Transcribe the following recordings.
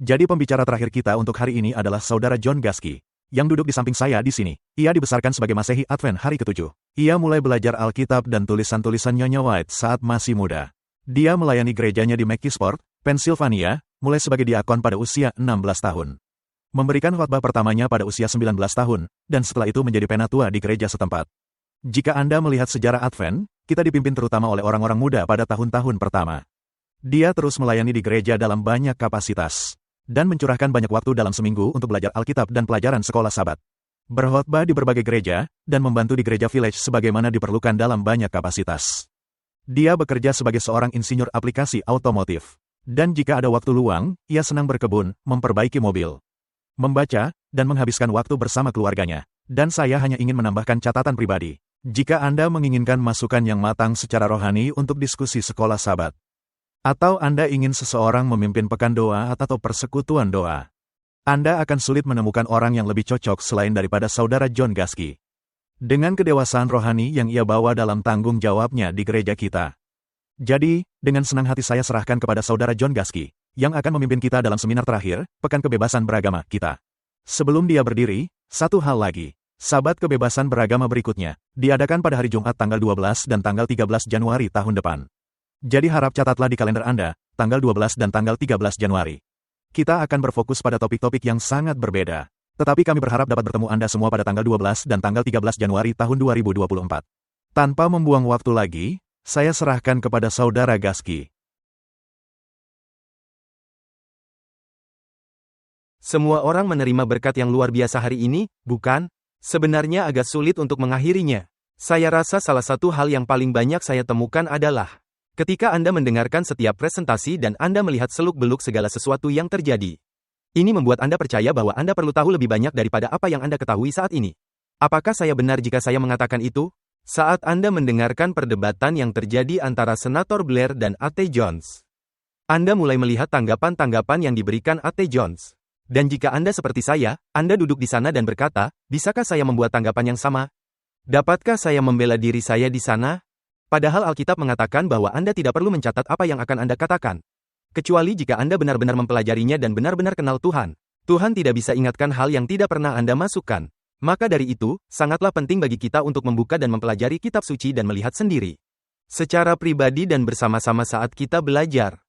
Jadi pembicara terakhir kita untuk hari ini adalah Saudara John Gasky, yang duduk di samping saya di sini. Ia dibesarkan sebagai Masehi Advent hari ke-7. Ia mulai belajar Alkitab dan tulisan-tulisan Nyonya White saat masih muda. Dia melayani gerejanya di McKeesport, Pennsylvania, mulai sebagai diakon pada usia 16 tahun. Memberikan khotbah pertamanya pada usia 19 tahun, dan setelah itu menjadi penatua di gereja setempat. Jika Anda melihat sejarah Advent, kita dipimpin terutama oleh orang-orang muda pada tahun-tahun pertama. Dia terus melayani di gereja dalam banyak kapasitas, dan mencurahkan banyak waktu dalam seminggu untuk belajar Alkitab dan pelajaran sekolah Sabat. Berkhotbah di berbagai gereja, dan membantu di gereja village sebagaimana diperlukan dalam banyak kapasitas. Dia bekerja sebagai seorang insinyur aplikasi otomotif. Dan jika ada waktu luang, ia senang berkebun, memperbaiki mobil, membaca, dan menghabiskan waktu bersama keluarganya. Dan saya hanya ingin menambahkan catatan pribadi. Jika Anda menginginkan masukan yang matang secara rohani untuk diskusi sekolah Sabat, atau Anda ingin seseorang memimpin pekan doa atau persekutuan doa, Anda akan sulit menemukan orang yang lebih cocok selain daripada Saudara John Gasky. Dengan kedewasaan rohani yang ia bawa dalam tanggung jawabnya di gereja kita. Jadi, dengan senang hati saya serahkan kepada Saudara John Gasky, yang akan memimpin kita dalam seminar terakhir, Pekan Kebebasan Beragama kita. Sebelum dia berdiri, satu hal lagi. Sabat Kebebasan Beragama berikutnya, diadakan pada hari Jumat tanggal 12 dan tanggal 13 Januari tahun depan. Jadi harap catatlah di kalender Anda, tanggal 12 dan tanggal 13 Januari. Kita akan berfokus pada topik-topik yang sangat berbeda. Tetapi kami berharap dapat bertemu Anda semua pada tanggal 12 dan tanggal 13 Januari tahun 2024. Tanpa membuang waktu lagi, saya serahkan kepada Saudara Gasky. Semua orang menerima berkat yang luar biasa hari ini, bukan? Sebenarnya agak sulit untuk mengakhirinya. Saya rasa salah satu hal yang paling banyak saya temukan adalah ketika Anda mendengarkan setiap presentasi dan Anda melihat seluk-beluk segala sesuatu yang terjadi. Ini membuat Anda percaya bahwa Anda perlu tahu lebih banyak daripada apa yang Anda ketahui saat ini. Apakah saya benar jika saya mengatakan itu? Saat Anda mendengarkan perdebatan yang terjadi antara Senator Blair dan A.T. Jones, Anda mulai melihat tanggapan-tanggapan yang diberikan A.T. Jones. Dan jika Anda seperti saya, Anda duduk di sana dan berkata, bisakah saya membuat tanggapan yang sama? Dapatkah saya membela diri saya di sana? Padahal Alkitab mengatakan bahwa Anda tidak perlu mencatat apa yang akan Anda katakan. Kecuali jika Anda benar-benar mempelajarinya dan benar-benar kenal Tuhan. Tuhan tidak bisa ingatkan hal yang tidak pernah Anda masukkan. Maka dari itu, sangatlah penting bagi kita untuk membuka dan mempelajari kitab suci dan melihat sendiri. Secara pribadi dan bersama-sama saat kita belajar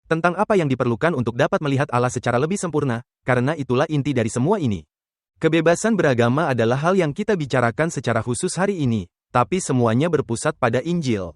tentang apa yang diperlukan untuk dapat melihat Allah secara lebih sempurna, karena itulah inti dari semua ini. Kebebasan beragama adalah hal yang kita bicarakan secara khusus hari ini, tapi semuanya berpusat pada Injil.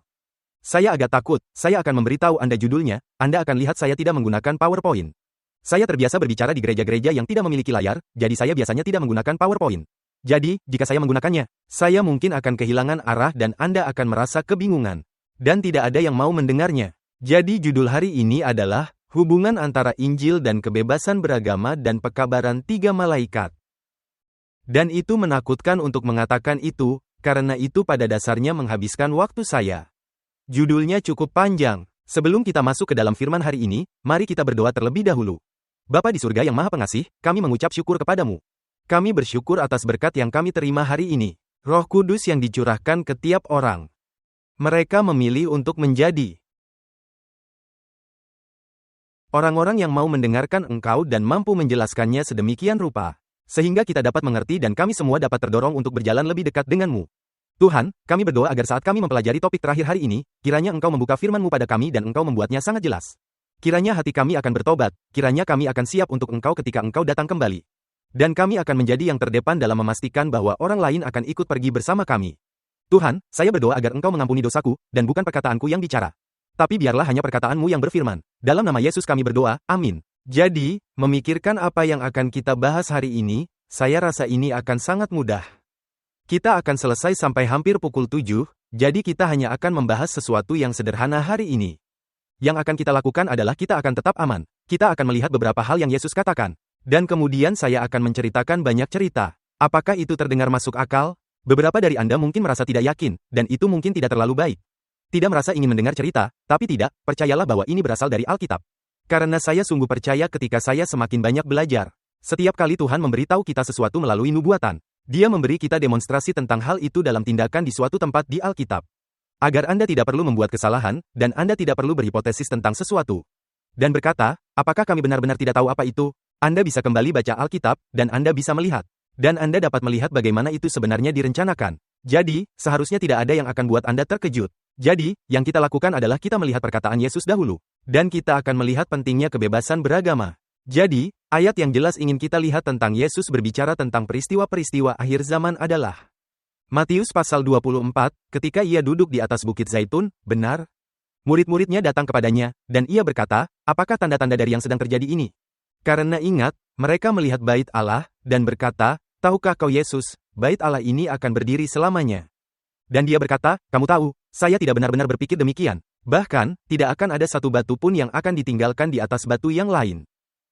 Saya agak takut, saya akan memberitahu Anda judulnya, Anda akan lihat saya tidak menggunakan PowerPoint. Saya terbiasa berbicara di gereja-gereja yang tidak memiliki layar, jadi saya biasanya tidak menggunakan PowerPoint. Jadi, jika saya menggunakannya, saya mungkin akan kehilangan arah dan Anda akan merasa kebingungan. Dan tidak ada yang mau mendengarnya. Jadi judul hari ini adalah, hubungan antara Injil dan kebebasan beragama dan pekabaran 3 malaikat. Dan itu menakutkan untuk mengatakan itu, karena itu pada dasarnya menghabiskan waktu saya. Judulnya cukup panjang. Sebelum kita masuk ke dalam firman hari ini, mari kita berdoa terlebih dahulu. Bapa di surga yang maha pengasih, kami mengucap syukur kepadamu. Kami bersyukur atas berkat yang kami terima hari ini. Roh Kudus yang dicurahkan ke tiap orang. Mereka memilih untuk menjadi orang-orang yang mau mendengarkan Engkau dan mampu menjelaskannya sedemikian rupa, sehingga kita dapat mengerti dan kami semua dapat terdorong untuk berjalan lebih dekat denganmu. Tuhan, kami berdoa agar saat kami mempelajari topik terakhir hari ini, kiranya Engkau membuka firman-Mu pada kami dan Engkau membuatnya sangat jelas. Kiranya hati kami akan bertobat, kiranya kami akan siap untuk Engkau ketika Engkau datang kembali. Dan kami akan menjadi yang terdepan dalam memastikan bahwa orang lain akan ikut pergi bersama kami. Tuhan, saya berdoa agar Engkau mengampuni dosaku, dan bukan perkataanku yang bicara. Tapi biarlah hanya perkataan-Mu yang berfirman. Dalam nama Yesus kami berdoa, amin. Jadi, memikirkan apa yang akan kita bahas hari ini, saya rasa ini akan sangat mudah. Kita akan selesai sampai hampir pukul 7, jadi kita hanya akan membahas sesuatu yang sederhana hari ini. Yang akan kita lakukan adalah kita akan tetap aman. Kita akan melihat beberapa hal yang Yesus katakan. Dan kemudian saya akan menceritakan banyak cerita. Apakah itu terdengar masuk akal? Beberapa dari Anda mungkin merasa tidak yakin, dan itu mungkin tidak terlalu baik. Tidak merasa ingin mendengar cerita, tapi tidak, percayalah bahwa ini berasal dari Alkitab. Karena saya sungguh percaya ketika saya semakin banyak belajar. Setiap kali Tuhan memberitahu kita sesuatu melalui nubuatan, Dia memberi kita demonstrasi tentang hal itu dalam tindakan di suatu tempat di Alkitab. Agar Anda tidak perlu membuat kesalahan, dan Anda tidak perlu berhipotesis tentang sesuatu. dan berkata, apakah kami benar-benar tidak tahu apa itu? Anda bisa kembali baca Alkitab, dan Anda bisa melihat. Dan Anda dapat melihat bagaimana itu sebenarnya direncanakan. Jadi, seharusnya tidak ada yang akan buat Anda terkejut. Jadi, yang kita lakukan adalah kita melihat perkataan Yesus dahulu. Dan kita akan melihat pentingnya kebebasan beragama. Jadi, ayat yang jelas ingin kita lihat tentang Yesus berbicara tentang peristiwa-peristiwa akhir zaman adalah Matius pasal 24, ketika ia duduk di atas bukit Zaitun, benar? Murid-muridnya datang kepadanya, dan ia berkata, apakah tanda-tanda dari yang sedang terjadi ini? Karena ingat, mereka melihat bait Allah, dan berkata, tahukah kau Yesus, bait Allah ini akan berdiri selamanya. Dan dia berkata, kamu tahu, saya tidak benar-benar berpikir demikian. Bahkan, tidak akan ada satu batu pun yang akan ditinggalkan di atas batu yang lain.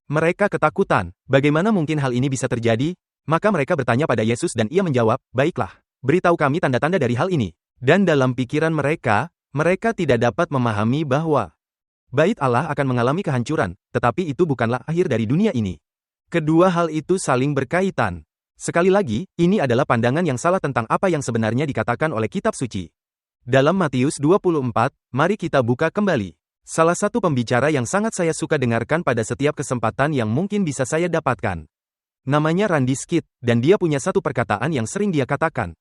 Mereka ketakutan, bagaimana mungkin hal ini bisa terjadi? Maka mereka bertanya pada Yesus dan ia menjawab, baiklah. Beritahu kami tanda-tanda dari hal ini. Dan dalam pikiran mereka, mereka tidak dapat memahami bahwa bait Allah akan mengalami kehancuran, tetapi itu bukanlah akhir dari dunia ini. Kedua hal itu saling berkaitan. Sekali lagi, ini adalah pandangan yang salah tentang apa yang sebenarnya dikatakan oleh kitab suci. Dalam Matius 24, mari kita buka kembali. Salah satu pembicara yang sangat saya suka dengarkan pada setiap kesempatan yang mungkin bisa saya dapatkan. Namanya Randy Skid, dan dia punya satu perkataan yang sering dia katakan.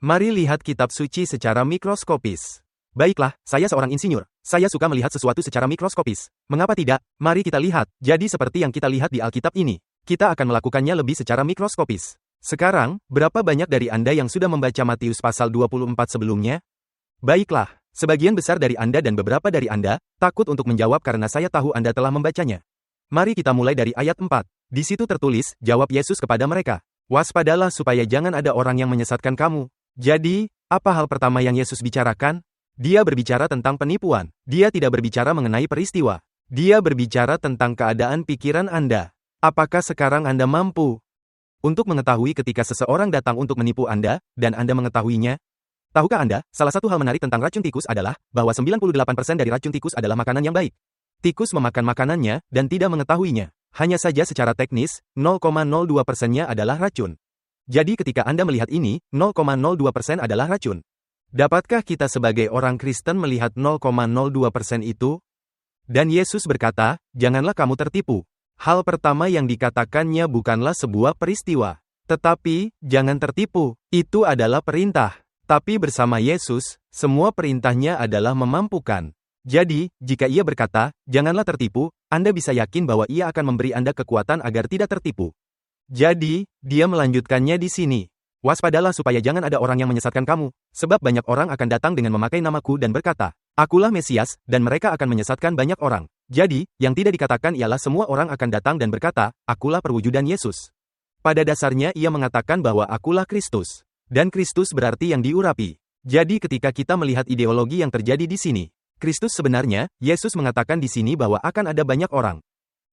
Mari lihat kitab suci secara mikroskopis. Baiklah, saya seorang insinyur. Saya suka melihat sesuatu secara mikroskopis. Mengapa tidak? Mari kita lihat. Jadi seperti yang kita lihat di Alkitab ini. Kita akan melakukannya lebih secara mikroskopis. Sekarang, berapa banyak dari Anda yang sudah membaca Matius pasal 24 sebelumnya? Baiklah, sebagian besar dari Anda dan beberapa dari Anda takut untuk menjawab karena saya tahu Anda telah membacanya. Mari kita mulai dari ayat 4. Di situ tertulis, jawab Yesus kepada mereka. Waspadalah supaya jangan ada orang yang menyesatkan kamu. Jadi, apa hal pertama yang Yesus bicarakan? Dia berbicara tentang penipuan. Dia tidak berbicara mengenai peristiwa. Dia berbicara tentang keadaan pikiran Anda. Apakah sekarang Anda mampu untuk mengetahui ketika seseorang datang untuk menipu Anda, dan Anda mengetahuinya? Tahukah Anda, salah satu hal menarik tentang racun tikus adalah bahwa 98% dari racun tikus adalah makanan yang baik. Tikus memakan makanannya, dan tidak mengetahuinya. Hanya saja secara teknis, 0,02%-nya adalah racun. Jadi ketika Anda melihat ini, 0,02% adalah racun. Dapatkah kita sebagai orang Kristen melihat 0,02% itu? Dan Yesus berkata, janganlah kamu tertipu. Hal pertama yang dikatakannya bukanlah sebuah peristiwa. Tetapi, jangan tertipu, itu adalah perintah. Tapi bersama Yesus, semua perintahnya adalah memampukan. Jadi, jika ia berkata, janganlah tertipu, Anda bisa yakin bahwa ia akan memberi Anda kekuatan agar tidak tertipu. Jadi, dia melanjutkannya di sini. Waspadalah supaya jangan ada orang yang menyesatkan kamu, sebab banyak orang akan datang dengan memakai namaku dan berkata, akulah Mesias, dan mereka akan menyesatkan banyak orang. Jadi, yang tidak dikatakan ialah semua orang akan datang dan berkata, akulah perwujudan Yesus. Pada dasarnya ia mengatakan bahwa akulah Kristus. Dan Kristus berarti yang diurapi. Jadi ketika kita melihat ideologi yang terjadi di sini, Kristus sebenarnya, Yesus mengatakan di sini bahwa akan ada banyak orang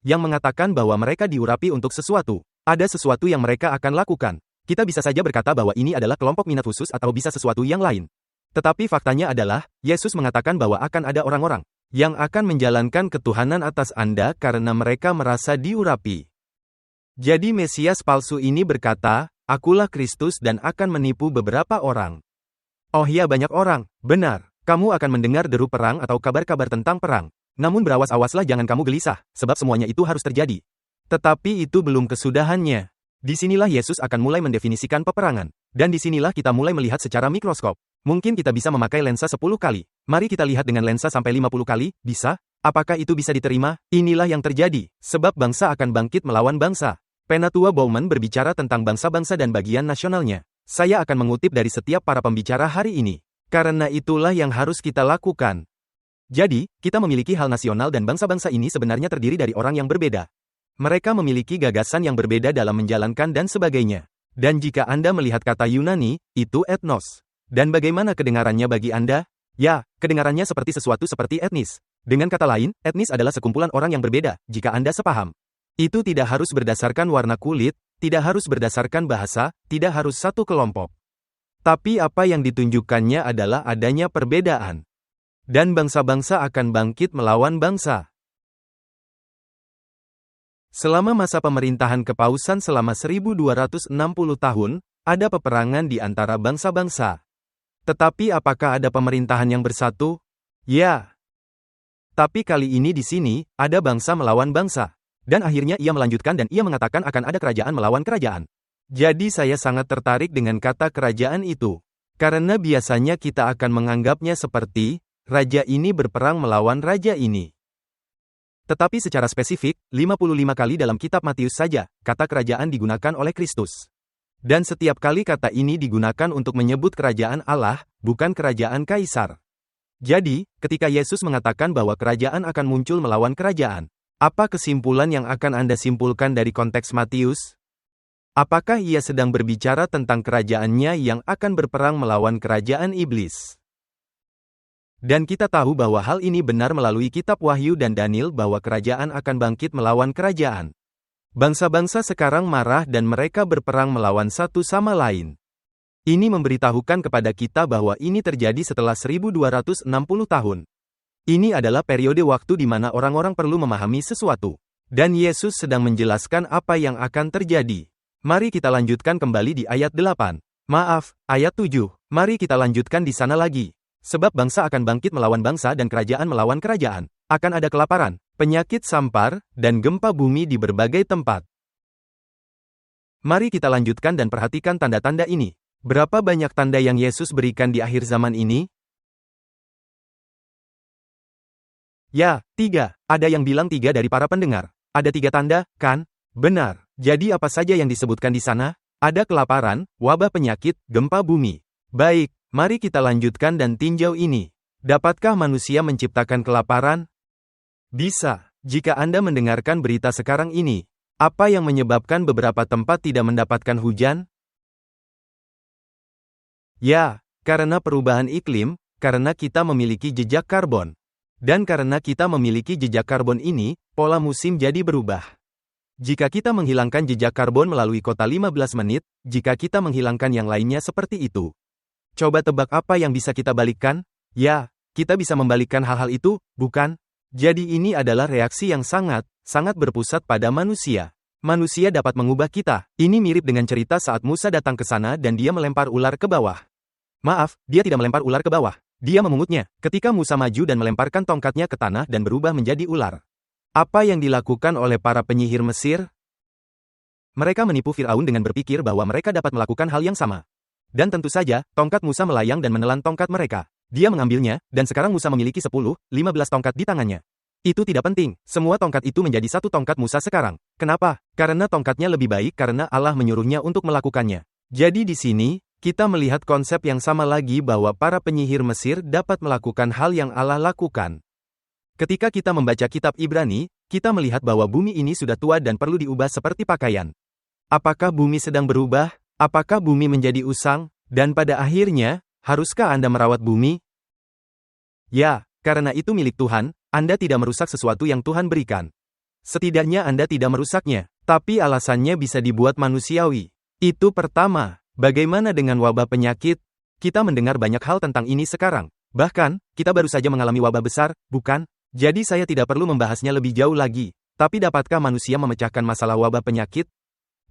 yang mengatakan bahwa mereka diurapi untuk sesuatu. Ada sesuatu yang mereka akan lakukan. Kita bisa saja berkata bahwa ini adalah kelompok minat khusus atau bisa sesuatu yang lain. Tetapi faktanya adalah, Yesus mengatakan bahwa akan ada orang-orang yang akan menjalankan ketuhanan atas Anda karena mereka merasa diurapi. Jadi Mesias palsu ini berkata, akulah Kristus dan akan menipu beberapa orang. Oh ya, banyak orang, benar. Kamu akan mendengar deru perang atau kabar-kabar tentang perang. Namun berawas-awaslah jangan kamu gelisah, sebab semuanya itu harus terjadi. Tetapi itu belum kesudahannya. Disinilah Yesus akan mulai mendefinisikan peperangan. Dan disinilah kita mulai melihat secara mikroskop. Mungkin kita bisa memakai lensa 10 kali. Mari kita lihat dengan lensa sampai 50 kali, bisa? Apakah itu bisa diterima? Inilah yang terjadi. Sebab bangsa akan bangkit melawan bangsa. Penatua Bowman berbicara tentang bangsa-bangsa dan bagian nasionalnya. Saya akan mengutip dari setiap para pembicara hari ini. Karena itulah yang harus kita lakukan. Jadi, kita memiliki hal nasional dan bangsa-bangsa ini sebenarnya terdiri dari orang yang berbeda. Mereka memiliki gagasan yang berbeda dalam menjalankan dan sebagainya. Dan jika Anda melihat kata Yunani, itu etnos. Dan bagaimana kedengarannya bagi Anda? Ya, kedengarannya seperti sesuatu seperti etnis. Dengan kata lain, etnis adalah sekumpulan orang yang berbeda, jika Anda sepaham. Itu tidak harus berdasarkan warna kulit, tidak harus berdasarkan bahasa, tidak harus satu kelompok. Tapi apa yang ditunjukkannya adalah adanya perbedaan. Dan bangsa-bangsa akan bangkit melawan bangsa. Selama masa pemerintahan kepausan selama 1260 tahun, ada peperangan di antara bangsa-bangsa. Tetapi apakah ada pemerintahan yang bersatu? Ya. Tapi kali ini di sini, ada bangsa melawan bangsa. Dan akhirnya ia melanjutkan dan ia mengatakan akan ada kerajaan melawan kerajaan. Jadi saya sangat tertarik dengan kata kerajaan itu. Karena biasanya kita akan menganggapnya seperti, raja ini berperang melawan raja ini. Tetapi secara spesifik, 55 kali dalam kitab Matius saja, kata kerajaan digunakan oleh Kristus. Dan setiap kali kata ini digunakan untuk menyebut kerajaan Allah, bukan kerajaan kaisar. Jadi, ketika Yesus mengatakan bahwa kerajaan akan muncul melawan kerajaan, apa kesimpulan yang akan Anda simpulkan dari konteks Matius? Apakah ia sedang berbicara tentang kerajaannya yang akan berperang melawan kerajaan iblis? Dan kita tahu bahwa hal ini benar melalui kitab Wahyu dan Daniel bahwa kerajaan akan bangkit melawan kerajaan. Bangsa-bangsa sekarang marah dan mereka berperang melawan satu sama lain. Ini memberitahukan kepada kita bahwa ini terjadi setelah 1260 tahun. Ini adalah periode waktu di mana orang-orang perlu memahami sesuatu. Dan Yesus sedang menjelaskan apa yang akan terjadi. Mari kita lanjutkan kembali di ayat 8. Maaf, ayat 7. Mari kita lanjutkan di sana lagi. Sebab bangsa akan bangkit melawan bangsa dan kerajaan melawan kerajaan. Akan ada kelaparan, penyakit sampar, dan gempa bumi di berbagai tempat. Mari kita lanjutkan dan perhatikan tanda-tanda ini. Berapa banyak tanda yang Yesus berikan di akhir zaman ini? Ya, 3. Ada yang bilang 3 dari para pendengar. Ada 3 tanda, kan? Benar. Jadi apa saja yang disebutkan di sana? Ada kelaparan, wabah penyakit, gempa bumi. Baik, mari kita lanjutkan dan tinjau ini. Dapatkah manusia menciptakan kelaparan? Bisa. Jika Anda mendengarkan berita sekarang ini, apa yang menyebabkan beberapa tempat tidak mendapatkan hujan? Ya, karena perubahan iklim, karena kita memiliki jejak karbon. Dan karena kita memiliki jejak karbon ini, pola musim jadi berubah. Jika kita menghilangkan jejak karbon melalui kota 15 menit, jika kita menghilangkan yang lainnya seperti itu. Coba tebak apa yang bisa kita balikkan? Ya, kita bisa membalikkan hal-hal itu, bukan? Jadi ini adalah reaksi yang sangat berpusat pada manusia. Manusia dapat mengubah kita. Ini mirip dengan cerita saat Musa datang ke sana dan dia melempar ular ke bawah. Maaf, dia tidak melempar ular ke bawah. Dia memungutnya. Ketika Musa maju dan melemparkan tongkatnya ke tanah dan berubah menjadi ular. Apa yang dilakukan oleh para penyihir Mesir? Mereka menipu Firaun dengan berpikir bahwa mereka dapat melakukan hal yang sama. Dan tentu saja, tongkat Musa melayang dan menelan tongkat mereka. Dia mengambilnya, dan sekarang Musa memiliki 10-15 tongkat di tangannya. Itu tidak penting, semua tongkat itu menjadi satu tongkat Musa sekarang. Kenapa? Karena tongkatnya lebih baik karena Allah menyuruhnya untuk melakukannya. Jadi di sini, kita melihat konsep yang sama lagi bahwa para penyihir Mesir dapat melakukan hal yang Allah lakukan. Ketika kita membaca kitab Ibrani, kita melihat bahwa bumi ini sudah tua dan perlu diubah seperti pakaian. Apakah bumi sedang berubah? Apakah bumi menjadi usang? Dan pada akhirnya, haruskah Anda merawat bumi? Ya, karena itu milik Tuhan, Anda tidak merusak sesuatu yang Tuhan berikan. Setidaknya Anda tidak merusaknya, tapi alasannya bisa dibuat manusiawi. Itu pertama. Bagaimana dengan wabah penyakit? Kita mendengar banyak hal tentang ini sekarang. Bahkan, kita baru saja mengalami wabah besar, bukan? Jadi saya tidak perlu membahasnya lebih jauh lagi. Tapi dapatkah manusia memecahkan masalah wabah penyakit?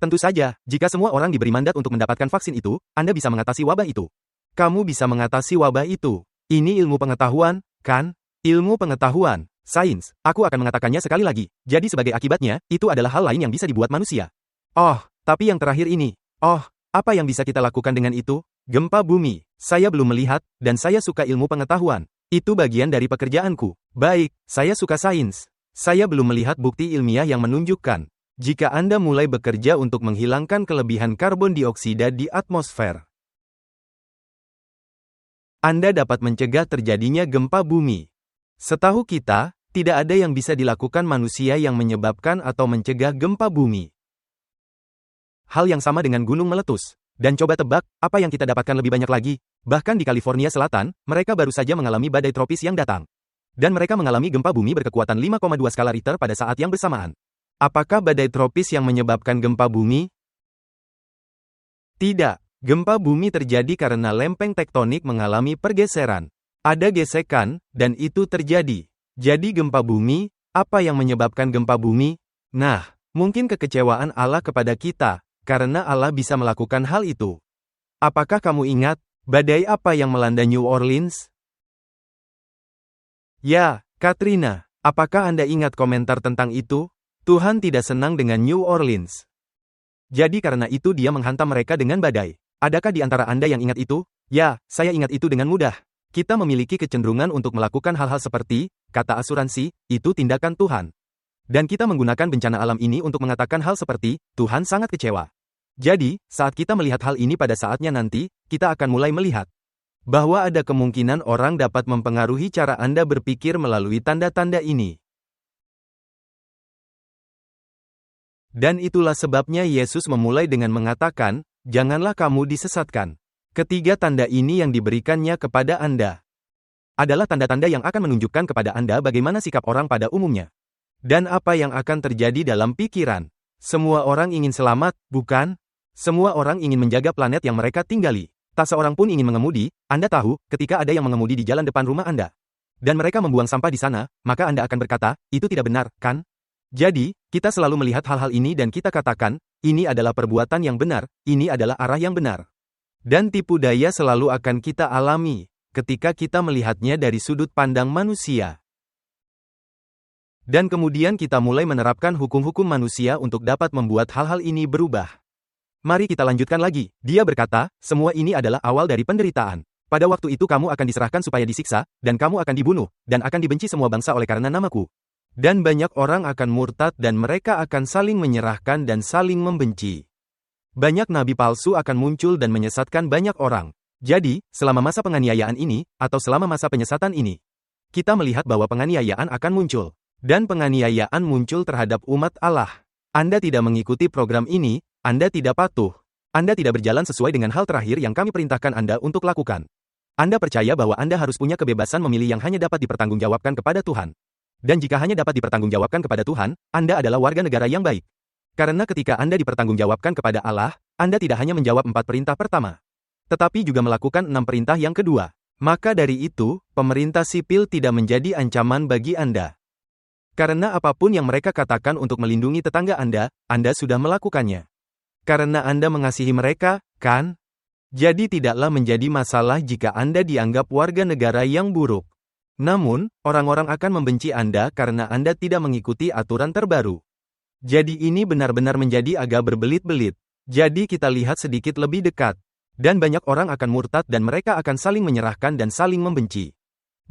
Tentu saja, jika semua orang diberi mandat untuk mendapatkan vaksin itu, Anda bisa mengatasi wabah itu. Kamu bisa mengatasi wabah itu. Ini ilmu pengetahuan, kan? Ilmu pengetahuan, sains, aku akan mengatakannya sekali lagi. Jadi sebagai akibatnya, itu adalah hal lain yang bisa dibuat manusia. Oh, tapi yang terakhir ini. Oh, apa yang bisa kita lakukan dengan itu? Gempa bumi. Saya belum melihat, dan saya suka ilmu pengetahuan. Itu bagian dari pekerjaanku. Baik, saya suka sains. Saya belum melihat bukti ilmiah yang menunjukkan. Jika Anda mulai bekerja untuk menghilangkan kelebihan karbon dioksida di atmosfer, Anda dapat mencegah terjadinya gempa bumi. Setahu kita, tidak ada yang bisa dilakukan manusia yang menyebabkan atau mencegah gempa bumi. Hal yang sama dengan gunung meletus. Dan coba tebak, apa yang kita dapatkan lebih banyak lagi? Bahkan di California Selatan, mereka baru saja mengalami badai tropis yang datang. Dan mereka mengalami gempa bumi berkekuatan 5,2 skala Richter pada saat yang bersamaan. Apakah badai tropis yang menyebabkan gempa bumi? Tidak. Gempa bumi terjadi karena lempeng tektonik mengalami pergeseran. Ada gesekan, dan itu terjadi. Jadi gempa bumi, apa yang menyebabkan gempa bumi? Nah, mungkin kekecewaan Allah kepada kita, karena Allah bisa melakukan hal itu. Apakah kamu ingat, badai apa yang melanda New Orleans? Ya, Katrina, apakah Anda ingat komentar tentang itu? Tuhan tidak senang dengan New Orleans. Jadi karena itu dia menghantam mereka dengan badai. Adakah di antara Anda yang ingat itu? Ya, saya ingat itu dengan mudah. Kita memiliki kecenderungan untuk melakukan hal-hal seperti, kata asuransi, itu tindakan Tuhan. Dan kita menggunakan bencana alam ini untuk mengatakan hal seperti, Tuhan sangat kecewa. Jadi, saat kita melihat hal ini pada saatnya nanti, kita akan mulai melihat bahwa ada kemungkinan orang dapat mempengaruhi cara Anda berpikir melalui tanda-tanda ini. Dan itulah sebabnya Yesus memulai dengan mengatakan, janganlah kamu disesatkan. Ketiga tanda ini yang diberikannya kepada Anda adalah tanda-tanda yang akan menunjukkan kepada Anda bagaimana sikap orang pada umumnya. Dan apa yang akan terjadi dalam pikiran. Semua orang ingin selamat, bukan? Semua orang ingin menjaga planet yang mereka tinggali. Tak seorang pun ingin mengemudi. Anda tahu, ketika ada yang mengemudi di jalan depan rumah Anda, dan mereka membuang sampah di sana, maka Anda akan berkata, itu tidak benar, kan? Jadi, kita selalu melihat hal-hal ini dan kita katakan, ini adalah perbuatan yang benar, ini adalah arah yang benar. Dan tipu daya selalu akan kita alami, ketika kita melihatnya dari sudut pandang manusia. Dan kemudian kita mulai menerapkan hukum-hukum manusia untuk dapat membuat hal-hal ini berubah. Mari kita lanjutkan lagi. Dia berkata, semua ini adalah awal dari penderitaan. Pada waktu itu kamu akan diserahkan supaya disiksa, dan kamu akan dibunuh, dan akan dibenci semua bangsa oleh karena namaku. Dan banyak orang akan murtad dan mereka akan saling menyerahkan dan saling membenci. Banyak nabi palsu akan muncul dan menyesatkan banyak orang. Jadi, selama masa penganiayaan ini, atau selama masa penyesatan ini, kita melihat bahwa penganiayaan akan muncul. Dan penganiayaan muncul terhadap umat Allah. Anda tidak mengikuti program ini, Anda tidak patuh. Anda tidak berjalan sesuai dengan hal terakhir yang kami perintahkan Anda untuk lakukan. Anda percaya bahwa Anda harus punya kebebasan memilih yang hanya dapat dipertanggungjawabkan kepada Tuhan. Dan jika hanya dapat dipertanggungjawabkan kepada Tuhan, Anda adalah warga negara yang baik. Karena ketika Anda dipertanggungjawabkan kepada Allah, Anda tidak hanya menjawab 4 perintah pertama, tetapi juga melakukan 6 perintah yang kedua. Maka dari itu, pemerintah sipil tidak menjadi ancaman bagi Anda. Karena apapun yang mereka katakan untuk melindungi tetangga Anda sudah melakukannya. Karena Anda mengasihi mereka, kan? Jadi tidaklah menjadi masalah jika Anda dianggap warga negara yang buruk. Namun, orang-orang akan membenci Anda karena Anda tidak mengikuti aturan terbaru. Jadi ini benar-benar menjadi agak berbelit-belit. Jadi kita lihat sedikit lebih dekat. Dan banyak orang akan murtad dan mereka akan saling menyerahkan dan saling membenci.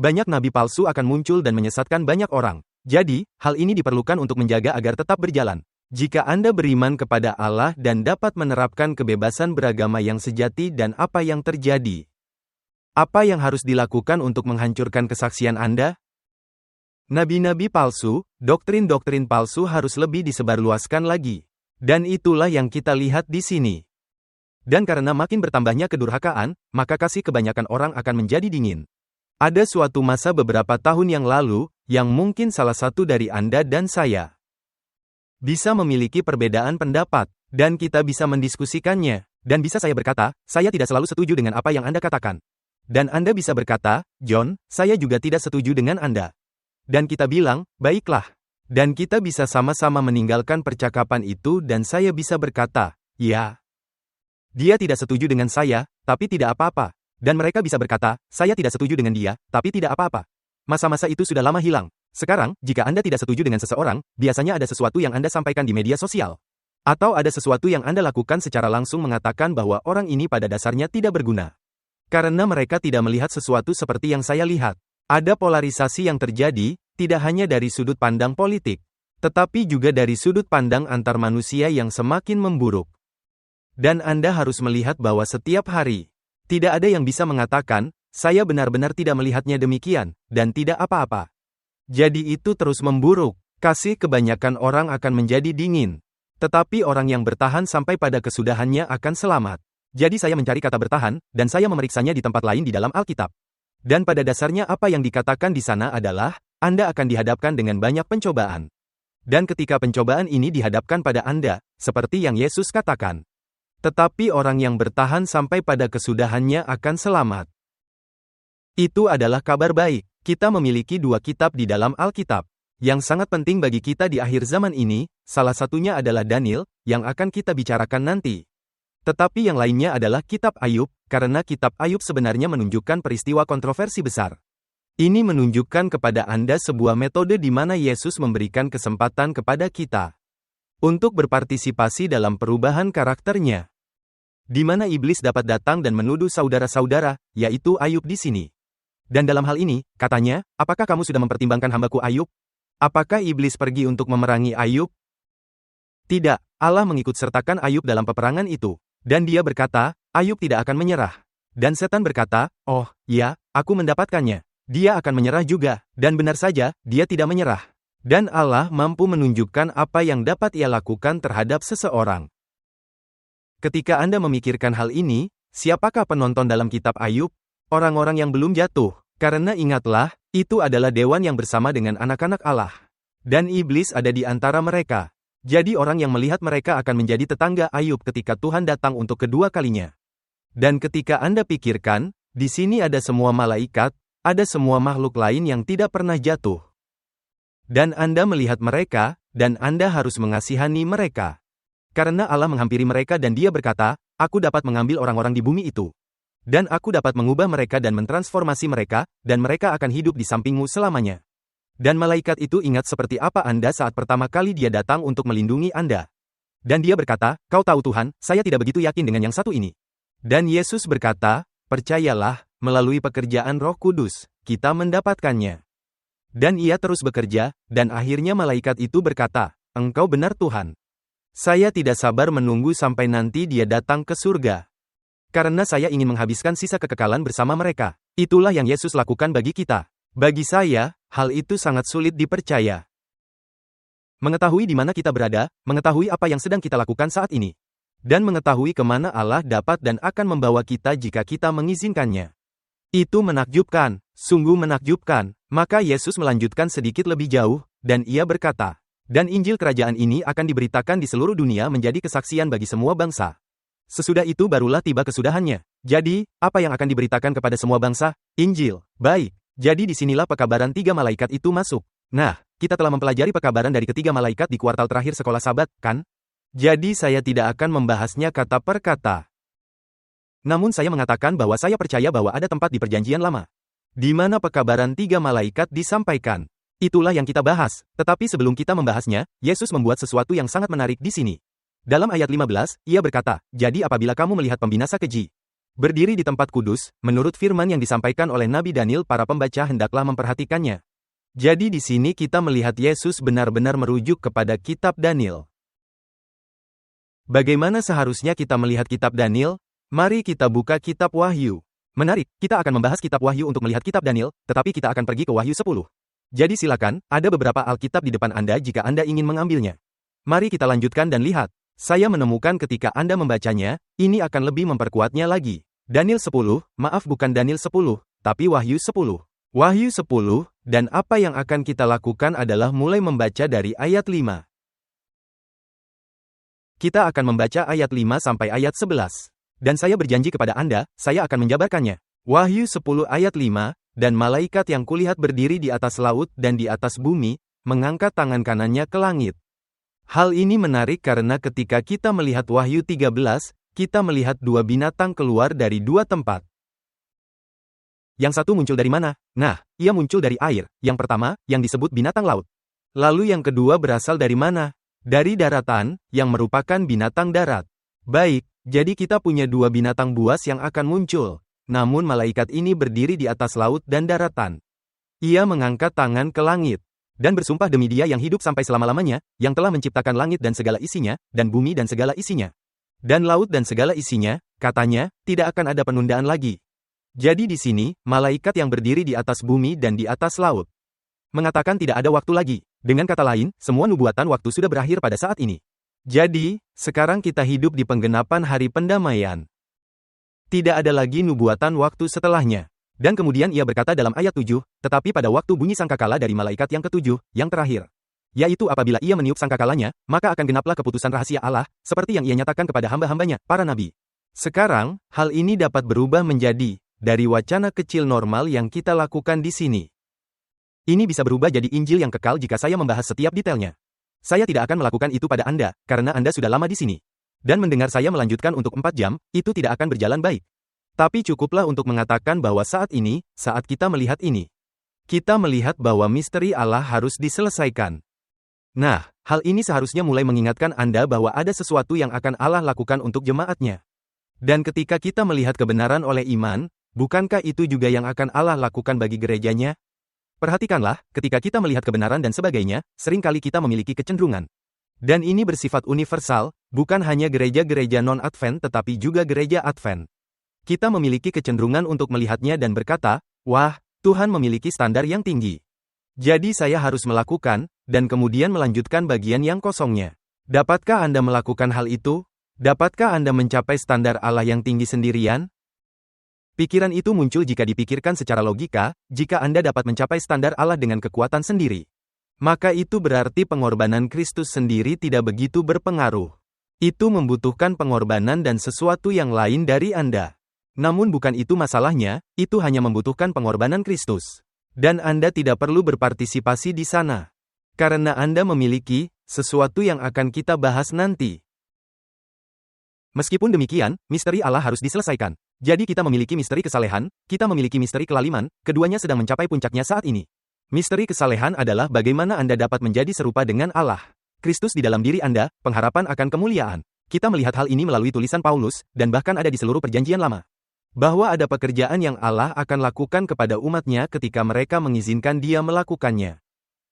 Banyak nabi palsu akan muncul dan menyesatkan banyak orang. Jadi, hal ini diperlukan untuk menjaga agar tetap berjalan. Jika Anda beriman kepada Allah dan dapat menerapkan kebebasan beragama yang sejati dan apa yang terjadi. Apa yang harus dilakukan untuk menghancurkan kesaksian Anda? Nabi-nabi palsu, doktrin-doktrin palsu harus lebih disebarluaskan lagi. Dan itulah yang kita lihat di sini. Dan karena makin bertambahnya kedurhakaan, maka kasih kebanyakan orang akan menjadi dingin. Ada suatu masa beberapa tahun yang lalu, yang mungkin salah satu dari Anda dan saya bisa memiliki perbedaan pendapat, dan kita bisa mendiskusikannya. Dan bisa saya berkata, saya tidak selalu setuju dengan apa yang Anda katakan. Dan Anda bisa berkata, John, saya juga tidak setuju dengan Anda. Dan kita bilang, baiklah. Dan kita bisa sama-sama meninggalkan percakapan itu dan saya bisa berkata, ya. Dia tidak setuju dengan saya, tapi tidak apa-apa. Dan mereka bisa berkata, saya tidak setuju dengan dia, tapi tidak apa-apa. Masa-masa itu sudah lama hilang. Sekarang, jika Anda tidak setuju dengan seseorang, biasanya ada sesuatu yang Anda sampaikan di media sosial. Atau ada sesuatu yang Anda lakukan secara langsung mengatakan bahwa orang ini pada dasarnya tidak berguna. Karena mereka tidak melihat sesuatu seperti yang saya lihat. Ada polarisasi yang terjadi, tidak hanya dari sudut pandang politik, tetapi juga dari sudut pandang antar manusia yang semakin memburuk. Dan Anda harus melihat bahwa setiap hari, tidak ada yang bisa mengatakan, saya benar-benar tidak melihatnya demikian, dan tidak apa-apa. Jadi itu terus memburuk. Kasih kebanyakan orang akan menjadi dingin. Tetapi orang yang bertahan sampai pada kesudahannya akan selamat. Jadi saya mencari kata bertahan, dan saya memeriksanya di tempat lain di dalam Alkitab. Dan pada dasarnya apa yang dikatakan di sana adalah, Anda akan dihadapkan dengan banyak pencobaan. Dan ketika pencobaan ini dihadapkan pada Anda, seperti yang Yesus katakan. Tetapi orang yang bertahan sampai pada kesudahannya akan selamat. Itu adalah kabar baik. Kita memiliki 2 kitab di dalam Alkitab. Yang sangat penting bagi kita di akhir zaman ini, salah satunya adalah Daniel, yang akan kita bicarakan nanti. Tetapi yang lainnya adalah kitab Ayub, karena kitab Ayub sebenarnya menunjukkan peristiwa kontroversi besar. Ini menunjukkan kepada Anda sebuah metode di mana Yesus memberikan kesempatan kepada kita untuk berpartisipasi dalam perubahan karakternya. Di mana iblis dapat datang dan menuduh saudara-saudara, yaitu Ayub di sini. Dan dalam hal ini, katanya, apakah kamu sudah mempertimbangkan hambaku Ayub? Apakah iblis pergi untuk memerangi Ayub? Tidak, Allah mengikut sertakan Ayub dalam peperangan itu. Dan dia berkata, Ayub tidak akan menyerah. Dan setan berkata, oh, ya, aku mendapatkannya. Dia akan menyerah juga. Dan benar saja, dia tidak menyerah. Dan Allah mampu menunjukkan apa yang dapat Ia lakukan terhadap seseorang. Ketika Anda memikirkan hal ini, siapakah penonton dalam kitab Ayub? Orang-orang yang belum jatuh. Karena ingatlah, itu adalah dewan yang bersama dengan anak-anak Allah. Dan iblis ada di antara mereka. Jadi orang yang melihat mereka akan menjadi tetangga Ayub ketika Tuhan datang untuk kedua kalinya. Dan ketika Anda pikirkan, di sini ada semua malaikat, ada semua makhluk lain yang tidak pernah jatuh. Dan Anda melihat mereka, dan Anda harus mengasihani mereka. Karena Allah menghampiri mereka dan Dia berkata, aku dapat mengambil orang-orang di bumi itu. Dan aku dapat mengubah mereka dan mentransformasi mereka, dan mereka akan hidup di sampingmu selamanya. Dan malaikat itu ingat seperti apa Anda saat pertama kali dia datang untuk melindungi Anda. Dan dia berkata, kau tahu Tuhan, saya tidak begitu yakin dengan yang satu ini. Dan Yesus berkata, percayalah, melalui pekerjaan Roh Kudus, kita mendapatkannya. Dan ia terus bekerja, dan akhirnya malaikat itu berkata, engkau benar Tuhan. Saya tidak sabar menunggu sampai nanti dia datang ke surga. Karena saya ingin menghabiskan sisa kekekalan bersama mereka. Itulah yang Yesus lakukan bagi kita. Bagi saya, hal itu sangat sulit dipercaya. Mengetahui di mana kita berada, mengetahui apa yang sedang kita lakukan saat ini. Dan mengetahui kemana Allah dapat dan akan membawa kita jika kita mengizinkannya. Itu menakjubkan, sungguh menakjubkan. Maka Yesus melanjutkan sedikit lebih jauh, dan ia berkata, dan Injil kerajaan ini akan diberitakan di seluruh dunia menjadi kesaksian bagi semua bangsa. Sesudah itu barulah tiba kesudahannya. Jadi, apa yang akan diberitakan kepada semua bangsa? Injil. Baik, jadi disinilah pekabaran 3 malaikat itu masuk. Nah, kita telah mempelajari pekabaran dari ketiga malaikat di kuartal terakhir sekolah Sabat, kan? Jadi saya tidak akan membahasnya kata per kata. Namun saya mengatakan bahwa saya percaya bahwa ada tempat di perjanjian lama, di mana pekabaran 3 malaikat disampaikan. Itulah yang kita bahas, tetapi sebelum kita membahasnya, Yesus membuat sesuatu yang sangat menarik di sini. Dalam ayat 15, ia berkata, jadi apabila kamu melihat pembinasa keji berdiri di tempat kudus, menurut firman yang disampaikan oleh Nabi Daniel, para pembaca hendaklah memperhatikannya. Jadi di sini kita melihat Yesus benar-benar merujuk kepada kitab Daniel. Bagaimana seharusnya kita melihat kitab Daniel? Mari kita buka kitab Wahyu. Menarik, kita akan membahas kitab Wahyu untuk melihat kitab Daniel, tetapi kita akan pergi ke Wahyu 10. Jadi silakan, ada beberapa Alkitab di depan Anda jika Anda ingin mengambilnya. Mari kita lanjutkan dan lihat. Saya menemukan ketika Anda membacanya, ini akan lebih memperkuatnya lagi. Daniel 10, maaf bukan Daniel 10, tapi Wahyu 10. Wahyu 10, dan apa yang akan kita lakukan adalah mulai membaca dari ayat 5. Kita akan membaca ayat 5 sampai ayat 11. Dan saya berjanji kepada Anda, saya akan menjabarkannya. Wahyu 10 ayat 5, dan malaikat yang kulihat berdiri di atas laut dan di atas bumi, mengangkat tangan kanannya ke langit. Hal ini menarik karena ketika kita melihat Wahyu 13, kita melihat 2 binatang keluar dari 2 tempat. Yang satu muncul dari mana? Nah, ia muncul dari air. Yang pertama, yang disebut binatang laut. Lalu yang kedua berasal dari mana? Dari daratan, yang merupakan binatang darat. Baik, jadi kita punya 2 binatang buas yang akan muncul. Namun malaikat ini berdiri di atas laut dan daratan. Ia mengangkat tangan ke langit, dan bersumpah demi Dia yang hidup sampai selama-lamanya, yang telah menciptakan langit dan segala isinya, dan bumi dan segala isinya. Dan laut dan segala isinya, katanya, tidak akan ada penundaan lagi. Jadi di sini, malaikat yang berdiri di atas bumi dan di atas laut mengatakan tidak ada waktu lagi. Dengan kata lain, semua nubuatan waktu sudah berakhir pada saat ini. Jadi, sekarang kita hidup di penggenapan hari pendamaian. Tidak ada lagi nubuatan waktu setelahnya. Dan kemudian ia berkata dalam ayat 7, tetapi pada waktu bunyi sangkakala dari malaikat yang ke-7, yang terakhir, yaitu apabila ia meniup sangkakalanya, maka akan genaplah keputusan rahasia Allah, seperti yang ia nyatakan kepada hamba-hambanya, para nabi. Sekarang, hal ini dapat berubah menjadi, dari wacana kecil normal yang kita lakukan di sini. Ini bisa berubah jadi Injil yang kekal jika saya membahas setiap detailnya. Saya tidak akan melakukan itu pada Anda, karena Anda sudah lama di sini. Dan mendengar saya melanjutkan untuk 4 jam, itu tidak akan berjalan baik. Tapi cukuplah untuk mengatakan bahwa saat ini, saat kita melihat ini, Kita melihat bahwa misteri Allah harus diselesaikan. Nah, hal ini seharusnya mulai mengingatkan Anda bahwa ada sesuatu yang akan Allah lakukan untuk jemaatnya. Dan ketika kita melihat kebenaran oleh iman, bukankah itu juga yang akan Allah lakukan bagi gerejanya? Perhatikanlah, ketika kita melihat kebenaran dan sebagainya, seringkali kita memiliki kecenderungan. Dan ini bersifat universal, bukan hanya gereja-gereja non-Advent tetapi juga gereja Advent. Kita memiliki kecenderungan untuk melihatnya dan berkata, wah, Tuhan memiliki standar yang tinggi. Jadi saya harus melakukan, dan kemudian melanjutkan bagian yang kosongnya. Dapatkah Anda melakukan hal itu? Dapatkah Anda mencapai standar Allah yang tinggi sendirian? Pikiran itu muncul jika dipikirkan secara logika, jika Anda dapat mencapai standar Allah dengan kekuatan sendiri. Maka itu berarti pengorbanan Kristus sendiri tidak begitu berpengaruh. Itu membutuhkan pengorbanan dan sesuatu yang lain dari Anda. Namun bukan itu masalahnya, itu hanya membutuhkan pengorbanan Kristus. Dan Anda tidak perlu berpartisipasi di sana. Karena Anda memiliki sesuatu yang akan kita bahas nanti. Meskipun demikian, misteri Allah harus diselesaikan. Jadi kita memiliki misteri kesalehan, kita memiliki misteri kelaliman, keduanya sedang mencapai puncaknya saat ini. Misteri kesalehan adalah bagaimana Anda dapat menjadi serupa dengan Allah. Kristus di dalam diri Anda, pengharapan akan kemuliaan. Kita melihat hal ini melalui tulisan Paulus, dan bahkan ada di seluruh perjanjian lama. Bahwa ada pekerjaan yang Allah akan lakukan kepada umatnya ketika mereka mengizinkan Dia melakukannya.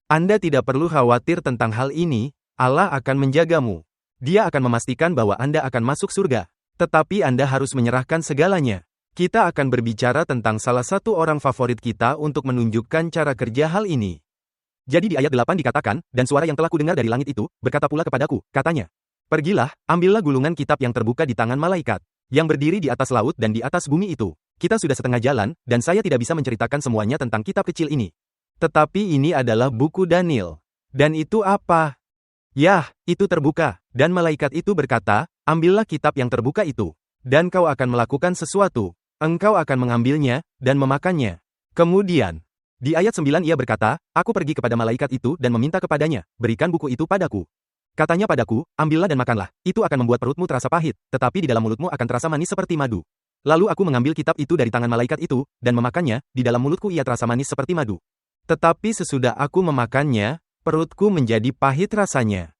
Anda tidak perlu khawatir tentang hal ini, Allah akan menjagamu. Dia akan memastikan bahwa Anda akan masuk surga. Tetapi Anda harus menyerahkan segalanya. Kita akan berbicara tentang salah satu orang favorit kita untuk menunjukkan cara kerja hal ini. Jadi di ayat 8 dikatakan, dan suara yang telah kudengar dari langit itu, berkata pula kepadaku, katanya, pergilah, ambillah gulungan kitab yang terbuka di tangan malaikat, yang berdiri di atas laut dan di atas bumi itu. Kita sudah setengah jalan, dan saya tidak bisa menceritakan semuanya tentang kitab kecil ini. Tetapi ini adalah buku Daniel. Dan itu apa? Yah, itu terbuka. Dan malaikat itu berkata, ambillah kitab yang terbuka itu. Dan kau akan melakukan sesuatu. Engkau akan mengambilnya, dan memakannya. Kemudian, di ayat 9 ia berkata, aku pergi kepada malaikat itu dan meminta kepadanya, berikan buku itu padaku. Katanya padaku, ambillah dan makanlah, itu akan membuat perutmu terasa pahit, tetapi di dalam mulutmu akan terasa manis seperti madu. Lalu aku mengambil kitab itu dari tangan malaikat itu, dan memakannya, di dalam mulutku ia terasa manis seperti madu. Tetapi sesudah aku memakannya, perutku menjadi pahit rasanya.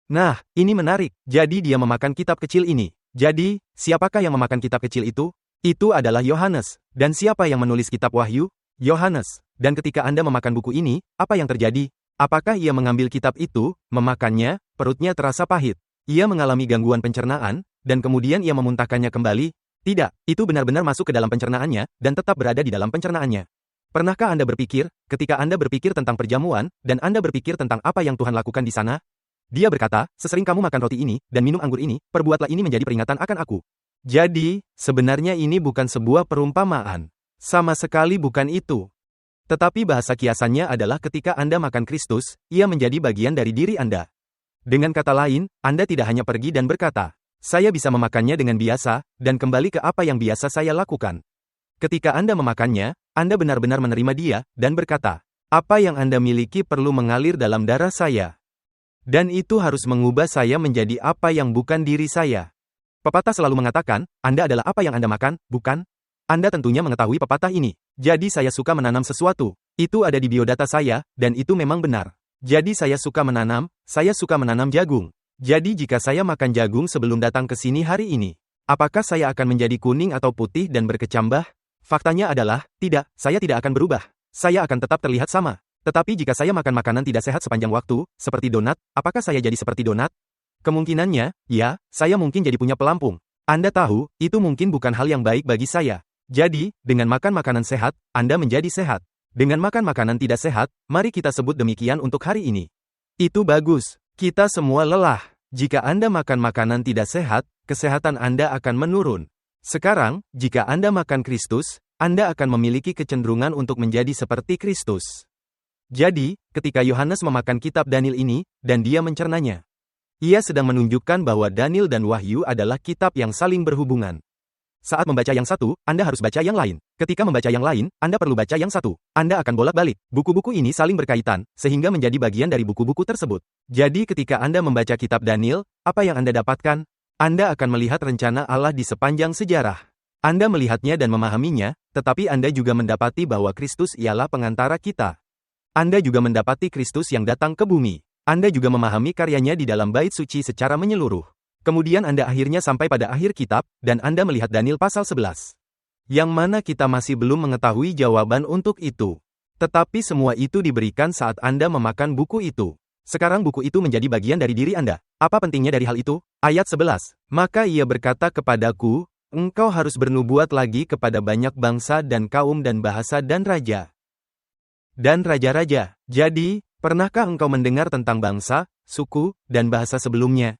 Nah, ini menarik, jadi dia memakan kitab kecil ini. Jadi, siapakah yang memakan kitab kecil itu? Itu adalah Yohanes. Dan siapa yang menulis kitab Wahyu? Yohanes. Dan ketika Anda memakan buku ini, apa yang terjadi? Apakah ia mengambil kitab itu, memakannya, perutnya terasa pahit? Ia mengalami gangguan pencernaan, dan kemudian ia memuntahkannya kembali? Tidak, itu benar-benar masuk ke dalam pencernaannya, dan tetap berada di dalam pencernaannya. Pernahkah Anda berpikir, ketika Anda berpikir tentang perjamuan, dan Anda berpikir tentang apa yang Tuhan lakukan di sana? Dia berkata, sesering kamu makan roti ini, dan minum anggur ini, perbuatlah ini menjadi peringatan akan aku. Jadi, sebenarnya ini bukan sebuah perumpamaan. Sama sekali bukan itu. Tetapi bahasa kiasannya adalah ketika Anda makan Kristus, ia menjadi bagian dari diri Anda. Dengan kata lain, Anda tidak hanya pergi dan berkata, saya bisa memakannya dengan biasa, dan kembali ke apa yang biasa saya lakukan. Ketika Anda memakannya, Anda benar-benar menerima dia, dan berkata, apa yang Anda miliki perlu mengalir dalam darah saya. Dan itu harus mengubah saya menjadi apa yang bukan diri saya. Pepatah selalu mengatakan, Anda adalah apa yang Anda makan, bukan? Anda tentunya mengetahui pepatah ini. Jadi saya suka menanam sesuatu. Itu ada di biodata saya, dan itu memang benar. Jadi saya suka menanam jagung. Jadi jika saya makan jagung sebelum datang ke sini hari ini, apakah saya akan menjadi kuning atau putih dan berkecambah? Faktanya adalah, tidak, saya tidak akan berubah. Saya akan tetap terlihat sama. Tetapi jika saya makan makanan tidak sehat sepanjang waktu, seperti donat, apakah saya jadi seperti donat? Kemungkinannya, ya, saya mungkin jadi punya pelampung. Anda tahu, itu mungkin bukan hal yang baik bagi saya. Jadi, dengan makan makanan sehat, Anda menjadi sehat. Dengan makan makanan tidak sehat, mari kita sebut demikian untuk hari ini. Itu bagus. Kita semua lelah. Jika Anda makan makanan tidak sehat, kesehatan Anda akan menurun. Sekarang, jika Anda makan Kristus, Anda akan memiliki kecenderungan untuk menjadi seperti Kristus. Jadi, ketika Yohanes memakan kitab Daniel ini, dan dia mencernanya, ia sedang menunjukkan bahwa Daniel dan Wahyu adalah kitab yang saling berhubungan. Saat membaca yang satu, Anda harus baca yang lain. Ketika membaca yang lain, Anda perlu baca yang satu. Anda akan bolak-balik. Buku-buku ini saling berkaitan, sehingga menjadi bagian dari buku-buku tersebut. Jadi ketika Anda membaca kitab Daniel, apa yang Anda dapatkan? Anda akan melihat rencana Allah di sepanjang sejarah. Anda melihatnya dan memahaminya, tetapi Anda juga mendapati bahwa Kristus ialah pengantara kita. Anda juga mendapati Kristus yang datang ke bumi. Anda juga memahami karyanya di dalam bait suci secara menyeluruh. Kemudian Anda akhirnya sampai pada akhir kitab, dan Anda melihat Daniel pasal 11. Yang mana kita masih belum mengetahui jawaban untuk itu. Tetapi semua itu diberikan saat Anda memakan buku itu. Sekarang buku itu menjadi bagian dari diri Anda. Apa pentingnya dari hal itu? Ayat 11. Maka ia berkata kepadaku, engkau harus bernubuat lagi kepada banyak bangsa dan kaum dan bahasa dan raja. Dan raja-raja. Jadi, pernahkah engkau mendengar tentang bangsa, suku, dan bahasa sebelumnya?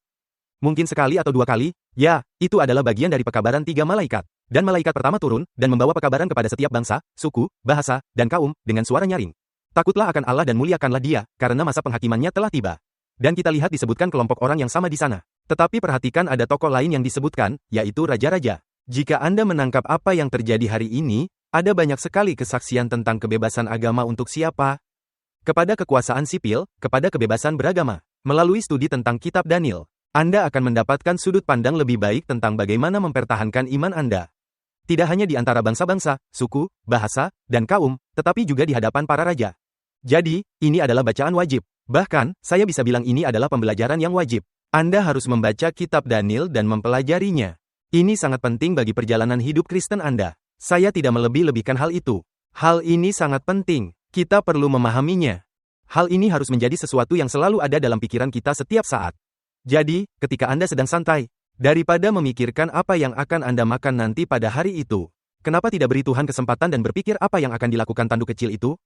Mungkin sekali atau dua kali? Ya, itu adalah bagian dari pekabaran 3 malaikat. Dan malaikat pertama turun, dan membawa pekabaran kepada setiap bangsa, suku, bahasa, dan kaum, dengan suara nyaring. Takutlah akan Allah dan muliakanlah Dia, karena masa penghakimannya telah tiba. Dan kita lihat disebutkan kelompok orang yang sama di sana. Tetapi perhatikan ada tokoh lain yang disebutkan, yaitu raja-raja. Jika Anda menangkap apa yang terjadi hari ini, ada banyak sekali kesaksian tentang kebebasan agama untuk siapa? Kepada kekuasaan sipil, kepada kebebasan beragama. Melalui studi tentang kitab Daniel, Anda akan mendapatkan sudut pandang lebih baik tentang bagaimana mempertahankan iman Anda. Tidak hanya di antara bangsa-bangsa, suku, bahasa, dan kaum, tetapi juga di hadapan para raja. Jadi, ini adalah bacaan wajib. Bahkan, saya bisa bilang ini adalah pembelajaran yang wajib. Anda harus membaca kitab Daniel dan mempelajarinya. Ini sangat penting bagi perjalanan hidup Kristen Anda. Saya tidak melebih-lebihkan hal itu. Hal ini sangat penting. Kita perlu memahaminya. Hal ini harus menjadi sesuatu yang selalu ada dalam pikiran kita setiap saat. Jadi, ketika Anda sedang santai, daripada memikirkan apa yang akan Anda makan nanti pada hari itu, kenapa tidak beri Tuhan kesempatan dan berpikir apa yang akan dilakukan tanduk kecil itu?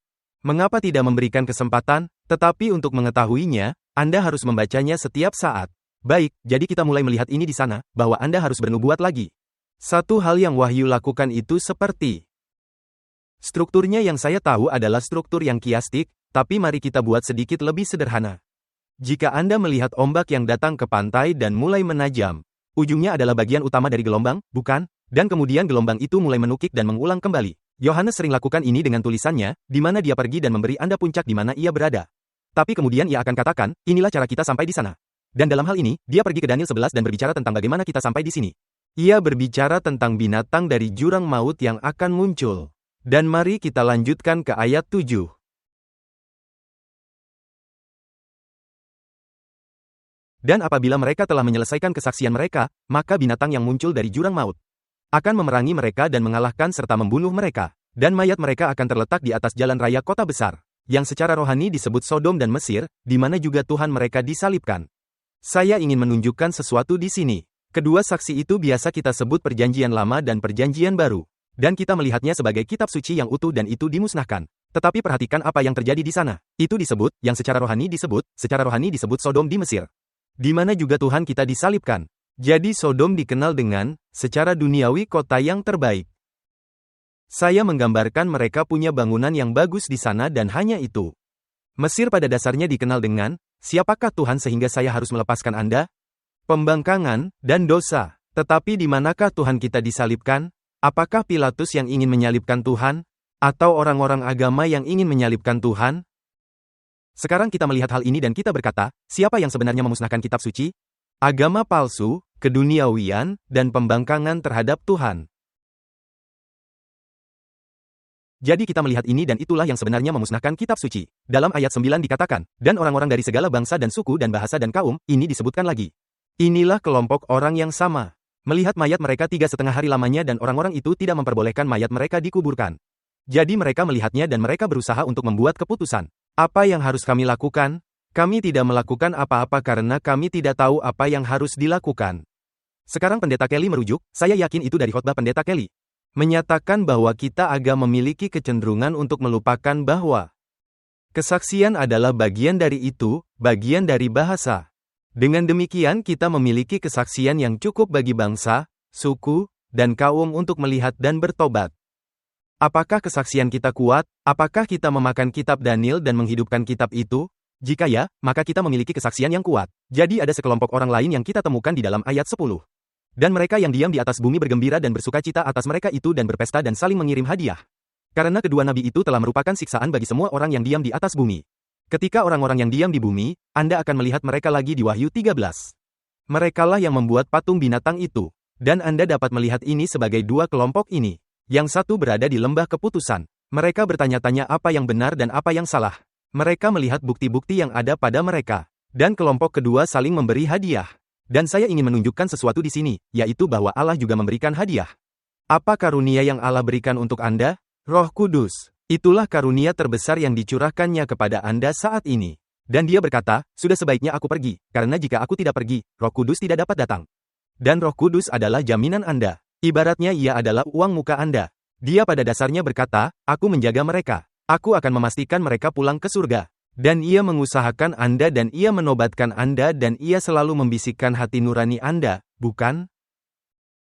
Mengapa tidak memberikan kesempatan, tetapi untuk mengetahuinya, Anda harus membacanya setiap saat. Baik, jadi kita mulai melihat ini di sana, bahwa Anda harus bernubuat lagi. Satu hal yang Wahyu lakukan itu seperti strukturnya yang saya tahu adalah struktur yang kiastik, tapi mari kita buat sedikit lebih sederhana. Jika Anda melihat ombak yang datang ke pantai dan mulai menajam, ujungnya adalah bagian utama dari gelombang, bukan? Dan kemudian gelombang itu mulai menukik dan mengulang kembali. Yohanes sering lakukan ini dengan tulisannya, di mana dia pergi dan memberi Anda puncak di mana ia berada. Tapi kemudian ia akan katakan, inilah cara kita sampai di sana. Dan dalam hal ini, dia pergi ke Daniel 11 dan berbicara tentang bagaimana kita sampai di sini. Ia berbicara tentang binatang dari jurang maut yang akan muncul. Dan mari kita lanjutkan ke ayat 7. Dan apabila mereka telah menyelesaikan kesaksian mereka, maka binatang yang muncul dari jurang maut akan memerangi mereka dan mengalahkan serta membunuh mereka. Dan mayat mereka akan terletak di atas jalan raya kota besar, yang secara rohani disebut Sodom dan Mesir, di mana juga Tuhan mereka disalibkan. Saya ingin menunjukkan sesuatu di sini. Kedua saksi itu biasa kita sebut Perjanjian Lama dan Perjanjian Baru. Dan kita melihatnya sebagai kitab suci yang utuh dan itu dimusnahkan. Tetapi perhatikan apa yang terjadi di sana. Itu disebut, yang secara rohani disebut Sodom di Mesir. Di mana juga Tuhan kita disalibkan. Jadi Sodom dikenal dengan, secara duniawi kota yang terbaik. Saya menggambarkan mereka punya bangunan yang bagus di sana dan hanya itu. Mesir pada dasarnya dikenal dengan, siapakah Tuhan sehingga saya harus melepaskan Anda? Pembangkangan, dan dosa. Tetapi di manakah Tuhan kita disalibkan? Apakah Pilatus yang ingin menyalibkan Tuhan? Atau orang-orang agama yang ingin menyalibkan Tuhan? Sekarang kita melihat hal ini dan kita berkata, siapa yang sebenarnya memusnahkan kitab suci? Agama palsu, keduniawian, dan pembangkangan terhadap Tuhan. Jadi kita melihat ini dan itulah yang sebenarnya memusnahkan kitab suci. Dalam ayat 9 dikatakan, dan orang-orang dari segala bangsa dan suku dan bahasa dan kaum, ini disebutkan lagi. Inilah kelompok orang yang sama. Melihat mayat mereka 3,5 hari lamanya dan orang-orang itu tidak memperbolehkan mayat mereka dikuburkan. Jadi mereka melihatnya dan mereka berusaha untuk membuat keputusan. Apa yang harus kami lakukan? Kami tidak melakukan apa-apa karena kami tidak tahu apa yang harus dilakukan. Sekarang Pendeta Kelly merujuk, saya yakin itu dari khotbah Pendeta Kelly. Menyatakan bahwa kita agak memiliki kecenderungan untuk melupakan bahwa kesaksian adalah bagian dari itu, bagian dari bahasa. Dengan demikian kita memiliki kesaksian yang cukup bagi bangsa, suku, dan kaum untuk melihat dan bertobat. Apakah kesaksian kita kuat? Apakah kita memakan kitab Daniel dan menghidupkan kitab itu? Jika ya, maka kita memiliki kesaksian yang kuat. Jadi ada sekelompok orang lain yang kita temukan di dalam ayat 10. Dan mereka yang diam di atas bumi bergembira dan bersukacita atas mereka itu dan berpesta dan saling mengirim hadiah. Karena kedua nabi itu telah merupakan siksaan bagi semua orang yang diam di atas bumi. Ketika orang-orang yang diam di bumi, Anda akan melihat mereka lagi di Wahyu 13. Merekalah yang membuat patung binatang itu. Dan Anda dapat melihat ini sebagai dua kelompok ini. Yang satu berada di lembah keputusan. Mereka bertanya-tanya apa yang benar dan apa yang salah. Mereka melihat bukti-bukti yang ada pada mereka. Dan kelompok kedua saling memberi hadiah. Dan saya ingin menunjukkan sesuatu di sini, yaitu bahwa Allah juga memberikan hadiah. Apa karunia yang Allah berikan untuk Anda? Roh Kudus. Itulah karunia terbesar yang dicurahkannya kepada Anda saat ini. Dan dia berkata, sudah sebaiknya aku pergi, karena jika aku tidak pergi, Roh Kudus tidak dapat datang. Dan Roh Kudus adalah jaminan Anda. Ibaratnya ia adalah uang muka Anda. Dia pada dasarnya berkata, aku menjaga mereka. Aku akan memastikan mereka pulang ke surga. Dan ia mengusahakan Anda dan ia menobatkan Anda dan ia selalu membisikkan hati nurani Anda, bukan?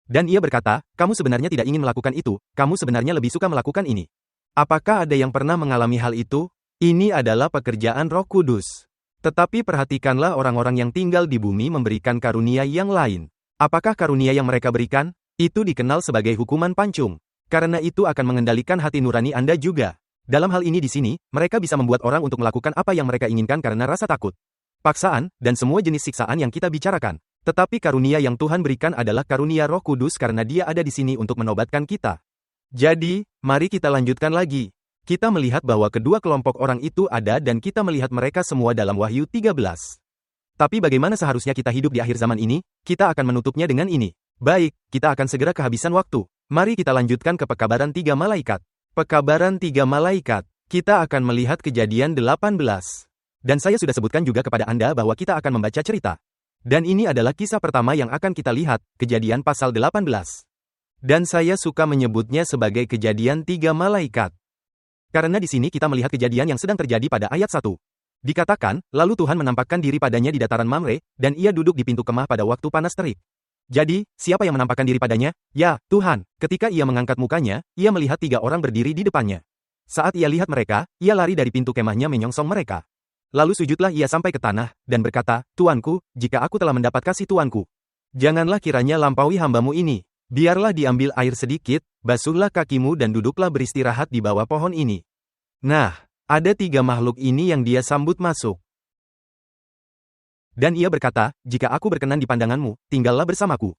Dan ia berkata, kamu sebenarnya tidak ingin melakukan itu, kamu sebenarnya lebih suka melakukan ini. Apakah ada yang pernah mengalami hal itu? Ini adalah pekerjaan Roh Kudus. Tetapi perhatikanlah orang-orang yang tinggal di bumi memberikan karunia yang lain. Apakah karunia yang mereka berikan? Itu dikenal sebagai hukuman pancung. Karena itu akan mengendalikan hati nurani Anda juga. Dalam hal ini di sini, mereka bisa membuat orang untuk melakukan apa yang mereka inginkan karena rasa takut, paksaan, dan semua jenis siksaan yang kita bicarakan. Tetapi karunia yang Tuhan berikan adalah karunia Roh Kudus karena Dia ada di sini untuk menobatkan kita. Jadi, mari kita lanjutkan lagi. Kita melihat bahwa kedua kelompok orang itu ada dan kita melihat mereka semua dalam Wahyu 13. Tapi bagaimana seharusnya kita hidup di akhir zaman ini? Kita akan menutupnya dengan ini. Baik, kita akan segera kehabisan waktu. Mari kita lanjutkan ke pekabaran 3 malaikat. Pekabaran 3 malaikat. Kita akan melihat Kejadian 18. Dan saya sudah sebutkan juga kepada Anda bahwa kita akan membaca cerita. Dan ini adalah kisah pertama yang akan kita lihat, Kejadian pasal 18. Dan saya suka menyebutnya sebagai Kejadian 3 malaikat. Karena di sini kita melihat kejadian yang sedang terjadi pada ayat 1. Dikatakan, lalu Tuhan menampakkan diri padanya di dataran Mamre, dan ia duduk di pintu kemah pada waktu panas terik. Jadi, siapa yang menampakkan diri padanya? Ya, Tuhan. Ketika ia mengangkat mukanya, ia melihat 3 orang berdiri di depannya. Saat ia lihat mereka, ia lari dari pintu kemahnya menyongsong mereka. Lalu sujudlah ia sampai ke tanah, dan berkata, Tuanku, jika aku telah mendapat kasih Tuanku, janganlah kiranya lampaui hambamu ini. Biarlah diambil air sedikit, basuhlah kakimu dan duduklah beristirahat di bawah pohon ini. Nah, ada 3 makhluk ini yang dia sambut masuk. Dan ia berkata, jika aku berkenan di pandanganmu, tinggallah bersamaku.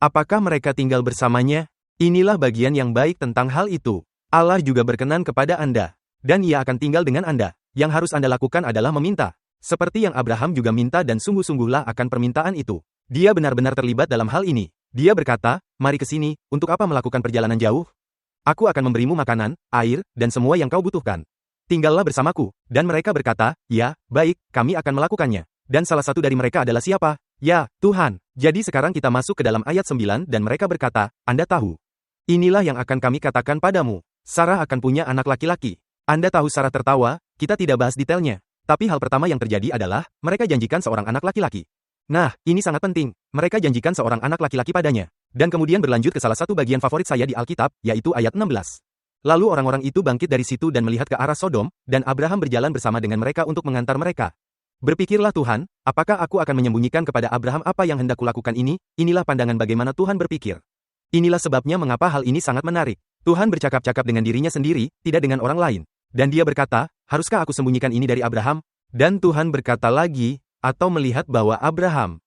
Apakah mereka tinggal bersamanya? Inilah bagian yang baik tentang hal itu. Allah juga berkenan kepada Anda. Dan ia akan tinggal dengan Anda. Yang harus Anda lakukan adalah meminta. Seperti yang Abraham juga minta dan sungguh-sungguhlah akan permintaan itu. Dia benar-benar terlibat dalam hal ini. Dia berkata, mari ke sini, untuk apa melakukan perjalanan jauh? Aku akan memberimu makanan, air, dan semua yang kau butuhkan. Tinggallah bersamaku. Dan mereka berkata, ya, baik, kami akan melakukannya. Dan salah satu dari mereka adalah siapa? Ya, Tuhan. Jadi sekarang kita masuk ke dalam ayat 9 dan mereka berkata, Anda tahu. Inilah yang akan kami katakan padamu. Sarah akan punya anak laki-laki. Anda tahu Sarah tertawa, kita tidak bahas detailnya. Tapi hal pertama yang terjadi adalah, mereka janjikan seorang anak laki-laki. Nah, ini sangat penting. Mereka janjikan seorang anak laki-laki padanya. Dan kemudian berlanjut ke salah satu bagian favorit saya di Alkitab, yaitu ayat 16. Lalu orang-orang itu bangkit dari situ dan melihat ke arah Sodom, dan Abraham berjalan bersama dengan mereka untuk mengantar mereka. Berpikirlah Tuhan, apakah aku akan menyembunyikan kepada Abraham apa yang hendak kulakukan ini? Inilah pandangan bagaimana Tuhan berpikir. Inilah sebabnya mengapa hal ini sangat menarik. Tuhan bercakap-cakap dengan dirinya sendiri, tidak dengan orang lain. Dan dia berkata, haruskah aku sembunyikan ini dari Abraham? Dan Tuhan berkata lagi, atau melihat bahwa Abraham.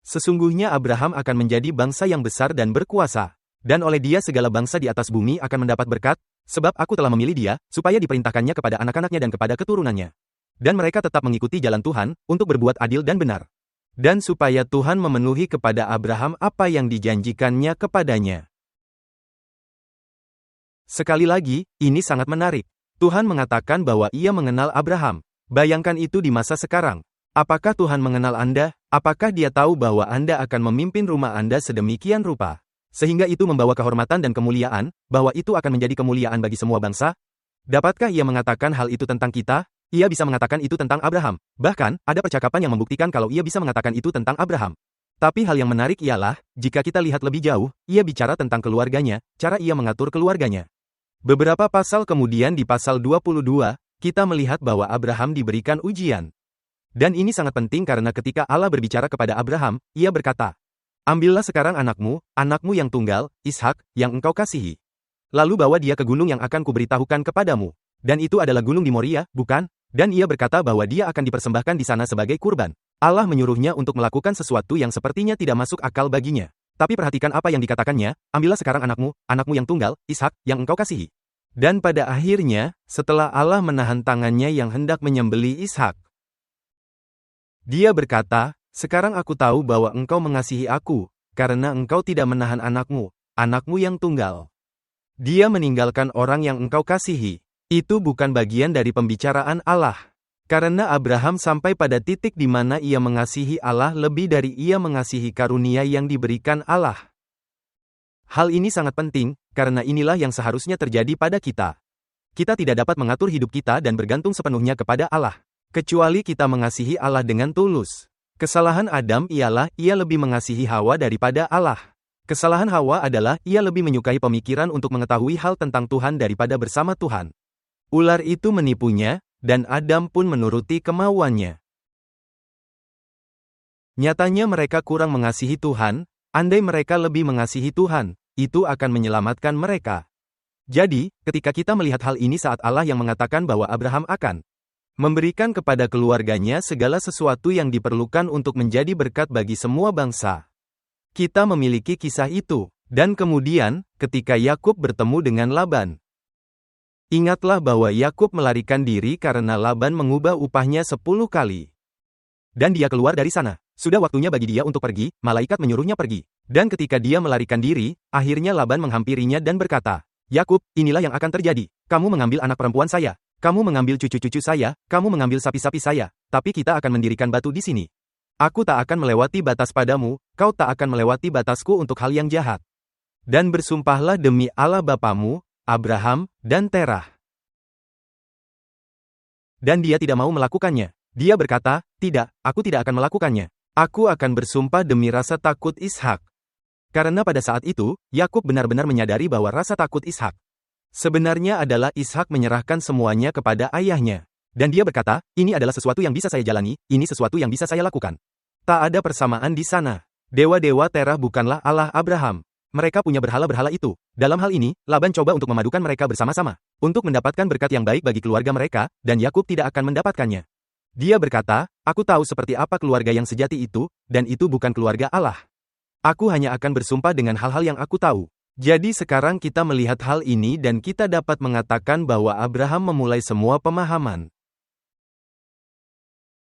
Sesungguhnya Abraham akan menjadi bangsa yang besar dan berkuasa. Dan oleh dia segala bangsa di atas bumi akan mendapat berkat, sebab aku telah memilih dia, supaya diperintahkannya kepada anak-anaknya dan kepada keturunannya. Dan mereka tetap mengikuti jalan Tuhan, untuk berbuat adil dan benar. Dan supaya Tuhan memenuhi kepada Abraham apa yang dijanjikannya kepadanya. Sekali lagi, ini sangat menarik. Tuhan mengatakan bahwa ia mengenal Abraham. Bayangkan itu di masa sekarang. Apakah Tuhan mengenal Anda? Apakah Dia tahu bahwa Anda akan memimpin rumah Anda sedemikian rupa? Sehingga itu membawa kehormatan dan kemuliaan, bahwa itu akan menjadi kemuliaan bagi semua bangsa? Dapatkah Ia mengatakan hal itu tentang kita? Ia bisa mengatakan itu tentang Abraham. Bahkan, ada percakapan yang membuktikan kalau Ia bisa mengatakan itu tentang Abraham. Tapi hal yang menarik ialah, jika kita lihat lebih jauh, Ia bicara tentang keluarganya, cara Ia mengatur keluarganya. Beberapa pasal kemudian di pasal 22, kita melihat bahwa Abraham diberikan ujian. Dan ini sangat penting karena ketika Allah berbicara kepada Abraham, Ia berkata, ambillah sekarang anakmu yang tunggal, Ishak, yang engkau kasihi. Lalu bawa dia ke gunung yang akan kuberitahukan kepadamu. Dan itu adalah gunung di Moria, bukan? Dan ia berkata bahwa dia akan dipersembahkan di sana sebagai kurban. Allah menyuruhnya untuk melakukan sesuatu yang sepertinya tidak masuk akal baginya. Tapi perhatikan apa yang dikatakannya, ambillah sekarang anakmu yang tunggal, Ishak, yang engkau kasihi. Dan pada akhirnya, setelah Allah menahan tangannya yang hendak menyembelih Ishak, dia berkata, sekarang aku tahu bahwa engkau mengasihi aku, karena engkau tidak menahan anakmu yang tunggal. Dia meninggalkan orang yang engkau kasihi. Itu bukan bagian dari pembicaraan Allah. Karena Abraham sampai pada titik di mana ia mengasihi Allah lebih dari ia mengasihi karunia yang diberikan Allah. Hal ini sangat penting, karena inilah yang seharusnya terjadi pada kita. Kita tidak dapat mengatur hidup kita dan bergantung sepenuhnya kepada Allah, kecuali kita mengasihi Allah dengan tulus. Kesalahan Adam ialah ia lebih mengasihi Hawa daripada Allah. Kesalahan Hawa adalah ia lebih menyukai pemikiran untuk mengetahui hal tentang Tuhan daripada bersama Tuhan. Ular itu menipunya, dan Adam pun menuruti kemauannya. Nyatanya mereka kurang mengasihi Tuhan. Andai mereka lebih mengasihi Tuhan, itu akan menyelamatkan mereka. Jadi, ketika kita melihat hal ini saat Allah yang mengatakan bahwa Abraham akan memberikan kepada keluarganya segala sesuatu yang diperlukan untuk menjadi berkat bagi semua bangsa, kita memiliki kisah itu. Dan kemudian, ketika Yakub bertemu dengan Laban, ingatlah bahwa Yakub melarikan diri karena Laban mengubah upahnya 10 kali. Dan dia keluar dari sana. Sudah waktunya bagi dia untuk pergi, malaikat menyuruhnya pergi. Dan ketika dia melarikan diri, akhirnya Laban menghampirinya dan berkata, Yakub, inilah yang akan terjadi. Kamu mengambil anak perempuan saya. Kamu mengambil cucu-cucu saya. Kamu mengambil sapi-sapi saya. Tapi kita akan mendirikan batu di sini. Aku tak akan melewati batas padamu, kau tak akan melewati batasku untuk hal yang jahat. Dan bersumpahlah demi Allah bapamu, Abraham, dan Terah. Dan dia tidak mau melakukannya. Dia berkata, tidak, aku tidak akan melakukannya. Aku akan bersumpah demi rasa takut Ishak. Karena pada saat itu, Yakub benar-benar menyadari bahwa rasa takut Ishak sebenarnya adalah Ishak menyerahkan semuanya kepada ayahnya. Dan dia berkata, ini adalah sesuatu yang bisa saya jalani, ini sesuatu yang bisa saya lakukan. Tak ada persamaan di sana. Dewa-dewa Terah bukanlah Allah Abraham. Mereka punya berhala-berhala itu. Dalam hal ini, Laban coba untuk memadukan mereka bersama-sama, untuk mendapatkan berkat yang baik bagi keluarga mereka, dan Yakub tidak akan mendapatkannya. Dia berkata, aku tahu seperti apa keluarga yang sejati itu, dan itu bukan keluarga Allah. Aku hanya akan bersumpah dengan hal-hal yang aku tahu. Jadi sekarang kita melihat hal ini dan kita dapat mengatakan bahwa Abraham memulai semua pemahaman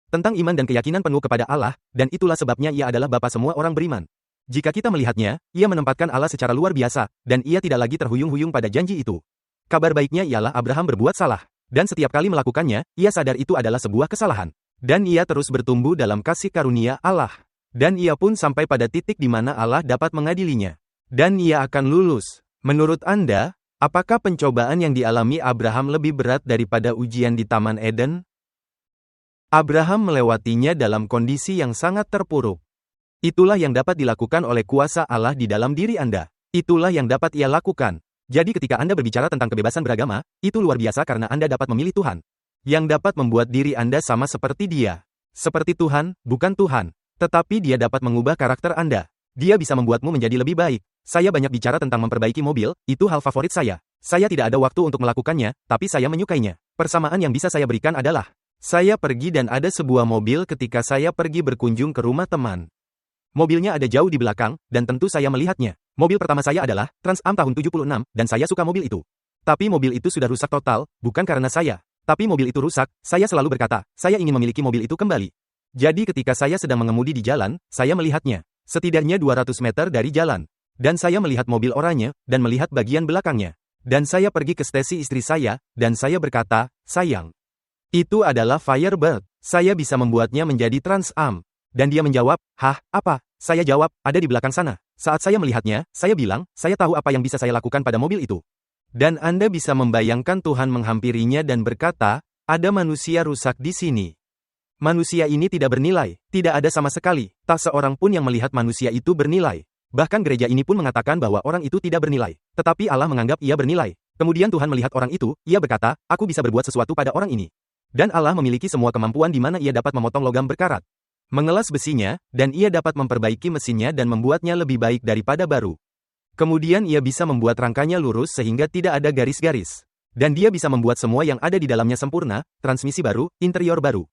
tentang iman dan keyakinan penuh kepada Allah, dan itulah sebabnya ia adalah bapa semua orang beriman. Jika kita melihatnya, ia menempatkan Allah secara luar biasa, dan ia tidak lagi terhuyung-huyung pada janji itu. Kabar baiknya ialah Abraham berbuat salah, dan setiap kali melakukannya, ia sadar itu adalah sebuah kesalahan. Dan ia terus bertumbuh dalam kasih karunia Allah. Dan ia pun sampai pada titik di mana Allah dapat mengadilinya. Dan ia akan lulus. Menurut Anda, apakah pencobaan yang dialami Abraham lebih berat daripada ujian di Taman Eden? Abraham melewatinya dalam kondisi yang sangat terpuruk. Itulah yang dapat dilakukan oleh kuasa Allah di dalam diri Anda. Itulah yang dapat ia lakukan. Jadi ketika Anda berbicara tentang kebebasan beragama, itu luar biasa karena Anda dapat memilih Tuhan, yang dapat membuat diri Anda sama seperti Dia. Seperti Tuhan, bukan Tuhan. Tetapi Dia dapat mengubah karakter Anda. Dia bisa membuatmu menjadi lebih baik. Saya banyak bicara tentang memperbaiki mobil, itu hal favorit saya. Saya tidak ada waktu untuk melakukannya, tapi saya menyukainya. Persamaan yang bisa saya berikan adalah, saya pergi dan ada sebuah mobil ketika saya pergi berkunjung ke rumah teman. Mobilnya ada jauh di belakang, dan tentu saya melihatnya. Mobil pertama saya adalah Trans Am tahun 76, dan saya suka mobil itu. Tapi mobil itu sudah rusak total, bukan karena saya. Tapi mobil itu rusak, saya selalu berkata, saya ingin memiliki mobil itu kembali. Jadi ketika saya sedang mengemudi di jalan, saya melihatnya. Setidaknya 200 meter dari jalan. Dan saya melihat mobil oranye, dan melihat bagian belakangnya. Dan saya pergi ke stasi istri saya, dan saya berkata, sayang, itu adalah Firebird. Saya bisa membuatnya menjadi Trans Am. Dan dia menjawab, hah, apa? Saya jawab, ada di belakang sana. Saat saya melihatnya, saya bilang, saya tahu apa yang bisa saya lakukan pada mobil itu. Dan Anda bisa membayangkan Tuhan menghampirinya dan berkata, ada manusia rusak di sini. Manusia ini tidak bernilai, tidak ada sama sekali, tak seorang pun yang melihat manusia itu bernilai. Bahkan gereja ini pun mengatakan bahwa orang itu tidak bernilai. Tetapi Allah menganggap ia bernilai. Kemudian Tuhan melihat orang itu, ia berkata, aku bisa berbuat sesuatu pada orang ini. Dan Allah memiliki semua kemampuan di mana ia dapat memotong logam berkarat, mengelas besinya, dan ia dapat memperbaiki mesinnya dan membuatnya lebih baik daripada baru. Kemudian ia bisa membuat rangkanya lurus sehingga tidak ada garis-garis. Dan dia bisa membuat semua yang ada di dalamnya sempurna, transmisi baru, interior baru.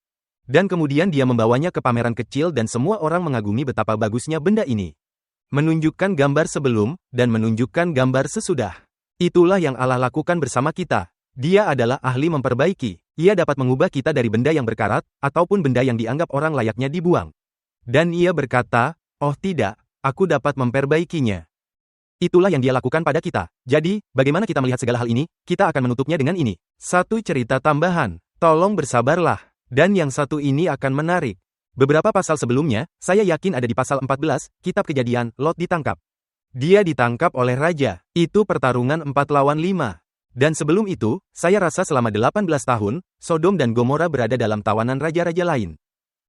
Dan kemudian dia membawanya ke pameran kecil dan semua orang mengagumi betapa bagusnya benda ini. menunjukkan gambar sebelum, dan menunjukkan gambar sesudah. Itulah yang Allah lakukan bersama kita. Dia adalah ahli memperbaiki. Ia dapat mengubah kita dari benda yang berkarat, ataupun benda yang dianggap orang layaknya dibuang. Dan ia berkata, "Oh tidak, aku dapat memperbaikinya." Itulah yang dia lakukan pada kita. Jadi, bagaimana kita melihat segala hal ini? Kita akan menutupnya dengan ini. Satu cerita tambahan. Tolong bersabarlah. Dan yang satu ini akan menarik. Beberapa pasal sebelumnya, saya yakin ada di pasal 14, Kitab Kejadian, Lot ditangkap. Dia ditangkap oleh raja. Itu pertarungan 4 lawan 5. Dan sebelum itu, saya rasa selama 18 tahun, Sodom dan Gomora berada dalam tawanan raja-raja lain.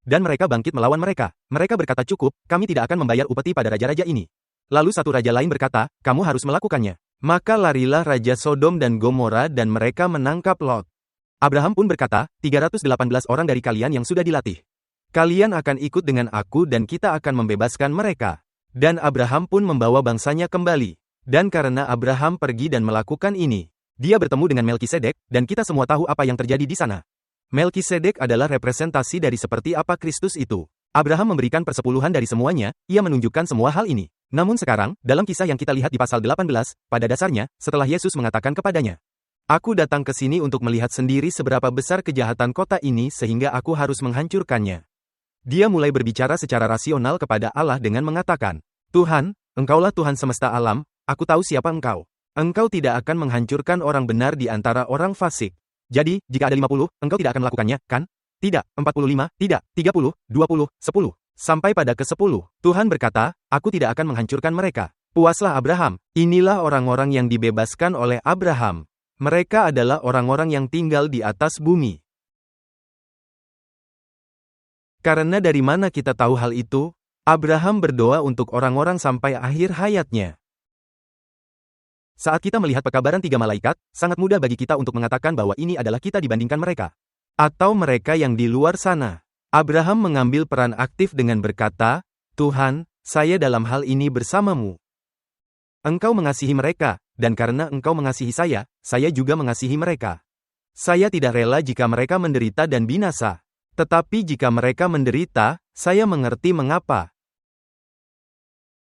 Dan mereka bangkit melawan mereka. Mereka berkata cukup, kami tidak akan membayar upeti pada raja-raja ini. Lalu satu raja lain berkata, kamu harus melakukannya. Maka larilah Raja Sodom dan Gomora dan mereka menangkap Lot. Abraham pun berkata, 318 orang dari kalian yang sudah dilatih. Kalian akan ikut dengan aku dan kita akan membebaskan mereka. Dan Abraham pun membawa bangsanya kembali. Dan karena Abraham pergi dan melakukan ini, dia bertemu dengan Melkisedek, dan kita semua tahu apa yang terjadi di sana. Melkisedek adalah representasi dari seperti apa Kristus itu. Abraham memberikan persepuluhan dari semuanya, ia menunjukkan semua hal ini. Namun sekarang, dalam kisah yang kita lihat di pasal 18, pada dasarnya, setelah Yesus mengatakan kepadanya, aku datang ke sini untuk melihat sendiri seberapa besar kejahatan kota ini sehingga aku harus menghancurkannya. Dia mulai berbicara secara rasional kepada Allah dengan mengatakan, Tuhan, Engkaulah Tuhan semesta alam, aku tahu siapa Engkau. Engkau tidak akan menghancurkan orang benar di antara orang fasik. Jadi, jika ada 50, Engkau tidak akan melakukannya, kan? Tidak, 45, tidak, 30, 20, 10. Sampai pada ke-10, Tuhan berkata, aku tidak akan menghancurkan mereka. Puaslah Abraham, inilah orang-orang yang dibebaskan oleh Abraham. Mereka adalah orang-orang yang tinggal di atas bumi. Karena dari mana kita tahu hal itu? Abraham berdoa untuk orang-orang sampai akhir hayatnya. Saat kita melihat pekabaran 3 malaikat, sangat mudah bagi kita untuk mengatakan bahwa ini adalah kita dibandingkan mereka. Atau mereka yang di luar sana. Abraham mengambil peran aktif dengan berkata, Tuhan, saya dalam hal ini bersamamu. Engkau mengasihi mereka, dan karena engkau mengasihi saya juga mengasihi mereka. Saya tidak rela jika mereka menderita dan binasa. Tetapi jika mereka menderita, saya mengerti mengapa.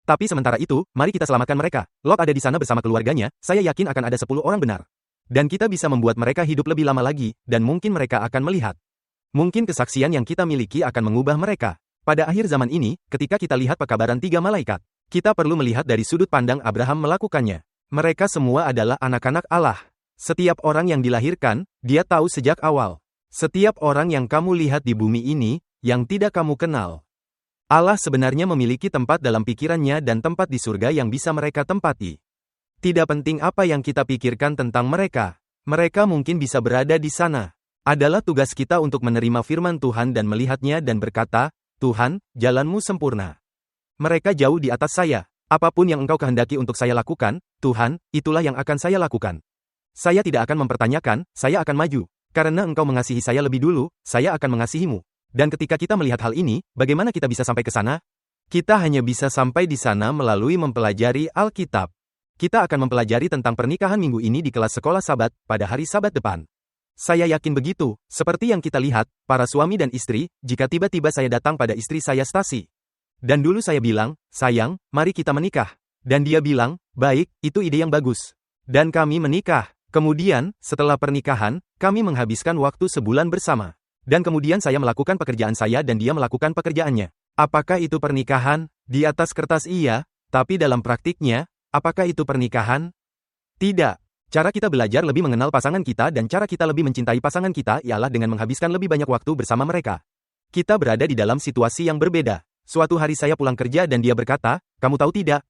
Tapi sementara itu, mari kita selamatkan mereka. Lot ada di sana bersama keluarganya, saya yakin akan ada 10 orang benar. Dan kita bisa membuat mereka hidup lebih lama lagi, dan mungkin mereka akan melihat. Mungkin kesaksian yang kita miliki akan mengubah mereka. Pada akhir zaman ini, ketika kita lihat pekabaran 3 malaikat, kita perlu melihat dari sudut pandang Abraham melakukannya. Mereka semua adalah anak-anak Allah. Setiap orang yang dilahirkan, dia tahu sejak awal. Setiap orang yang kamu lihat di bumi ini, yang tidak kamu kenal. Allah sebenarnya memiliki tempat dalam pikirannya dan tempat di surga yang bisa mereka tempati. Tidak penting apa yang kita pikirkan tentang mereka. Mereka mungkin bisa berada di sana. Adalah tugas kita untuk menerima firman Tuhan dan melihatnya dan berkata, Tuhan, jalanmu sempurna. Mereka jauh di atas saya. Apapun yang engkau kehendaki untuk saya lakukan, Tuhan, itulah yang akan saya lakukan. Saya tidak akan mempertanyakan, saya akan maju. Karena engkau mengasihi saya lebih dulu, saya akan mengasihimu. Dan ketika kita melihat hal ini, bagaimana kita bisa sampai ke sana? Kita hanya bisa sampai di sana melalui mempelajari Alkitab. Kita akan mempelajari tentang pernikahan minggu ini di kelas sekolah Sabat, pada hari Sabat depan. Saya yakin begitu, seperti yang kita lihat, para suami dan istri, jika tiba-tiba saya datang pada istri saya Stasi. Dan dulu saya bilang, sayang, mari kita menikah. Dan dia bilang, baik, itu ide yang bagus. Dan kami menikah. Kemudian, setelah pernikahan, kami menghabiskan waktu sebulan bersama. Dan kemudian saya melakukan pekerjaan saya dan dia melakukan pekerjaannya. Apakah itu pernikahan? Di atas kertas iya, tapi dalam praktiknya, apakah itu pernikahan? Tidak. Cara kita belajar lebih mengenal pasangan kita dan cara kita lebih mencintai pasangan kita ialah dengan menghabiskan lebih banyak waktu bersama mereka. Kita berada di dalam situasi yang berbeda. Suatu hari saya pulang kerja dan dia berkata, kamu tahu tidak?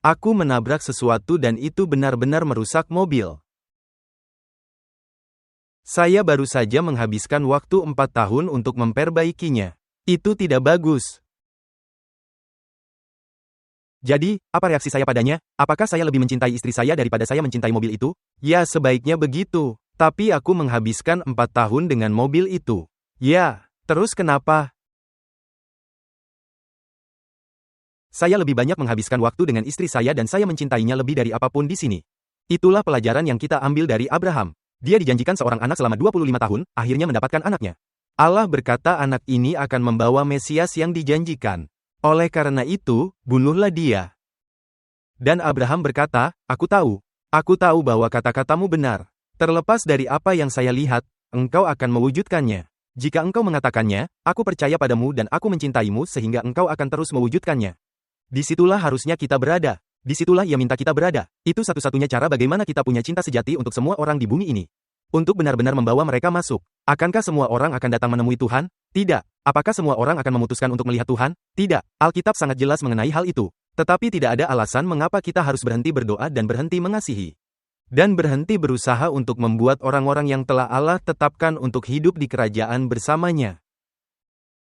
Aku menabrak sesuatu dan itu benar-benar merusak mobil. Saya baru saja menghabiskan waktu 4 tahun untuk memperbaikinya. Itu tidak bagus. Jadi, apa reaksi saya padanya? Apakah saya lebih mencintai istri saya daripada saya mencintai mobil itu? Ya, sebaiknya begitu. Tapi aku menghabiskan 4 tahun dengan mobil itu. Ya, terus kenapa? Saya lebih banyak menghabiskan waktu dengan istri saya dan saya mencintainya lebih dari apapun di sini. Itulah pelajaran yang kita ambil dari Abraham. Dia dijanjikan seorang anak selama 25 tahun, akhirnya mendapatkan anaknya. Allah berkata anak ini akan membawa Mesias yang dijanjikan. Oleh karena itu, bunuhlah dia. Dan Abraham berkata, aku tahu bahwa kata-katamu benar. Terlepas dari apa yang saya lihat, engkau akan mewujudkannya. Jika engkau mengatakannya, aku percaya padamu dan aku mencintaimu sehingga engkau akan terus mewujudkannya. Disitulah harusnya kita berada. Disitulah ia minta kita berada. Itu satu-satunya cara bagaimana kita punya cinta sejati untuk semua orang di bumi ini. Untuk benar-benar membawa mereka masuk. Akankah semua orang akan datang menemui Tuhan? Tidak. Apakah semua orang akan memutuskan untuk melihat Tuhan? Tidak. Alkitab sangat jelas mengenai hal itu. Tetapi tidak ada alasan mengapa kita harus berhenti berdoa dan berhenti mengasihi. Dan berhenti berusaha untuk membuat orang-orang yang telah Allah tetapkan untuk hidup di kerajaan bersamanya.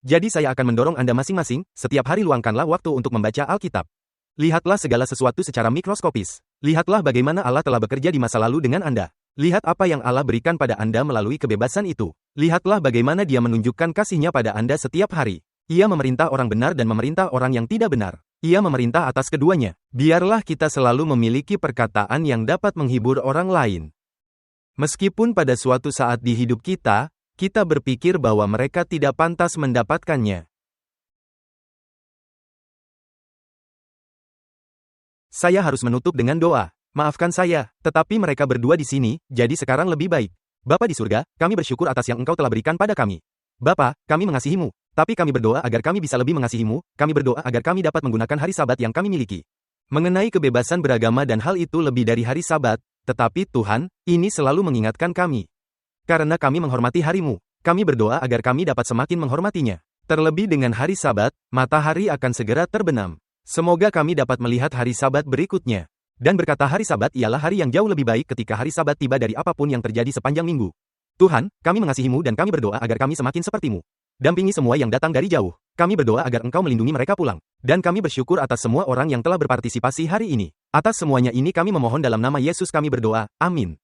Jadi saya akan mendorong Anda masing-masing, setiap hari luangkanlah waktu untuk membaca Alkitab. Lihatlah segala sesuatu secara mikroskopis. Lihatlah bagaimana Allah telah bekerja di masa lalu dengan Anda. Lihat apa yang Allah berikan pada Anda melalui kebebasan itu. Lihatlah bagaimana Dia menunjukkan kasih-Nya pada Anda setiap hari. Ia memerintah orang benar dan memerintah orang yang tidak benar. Ia memerintah atas keduanya. Biarlah kita selalu memiliki perkataan yang dapat menghibur orang lain. Meskipun pada suatu saat di hidup kita berpikir bahwa mereka tidak pantas mendapatkannya. Saya harus menutup dengan doa. Maafkan saya, tetapi mereka berdua di sini, jadi sekarang lebih baik. Bapa di surga, kami bersyukur atas yang Engkau telah berikan pada kami. Bapa, kami mengasihimu, tapi kami berdoa agar kami bisa lebih mengasihimu, kami berdoa agar kami dapat menggunakan hari Sabat yang kami miliki. Mengenai kebebasan beragama dan hal itu lebih dari hari Sabat, tetapi Tuhan, ini selalu mengingatkan kami. Karena kami menghormati harimu, kami berdoa agar kami dapat semakin menghormatinya. Terlebih dengan hari Sabat, matahari akan segera terbenam. Semoga kami dapat melihat hari Sabat berikutnya. Dan berkata hari Sabat ialah hari yang jauh lebih baik ketika hari Sabat tiba dari apapun yang terjadi sepanjang minggu. Tuhan, kami mengasihimu dan kami berdoa agar kami semakin sepertimu. Dampingi semua yang datang dari jauh. Kami berdoa agar Engkau melindungi mereka pulang. Dan kami bersyukur atas semua orang yang telah berpartisipasi hari ini. Atas semuanya ini kami memohon dalam nama Yesus kami berdoa. Amin.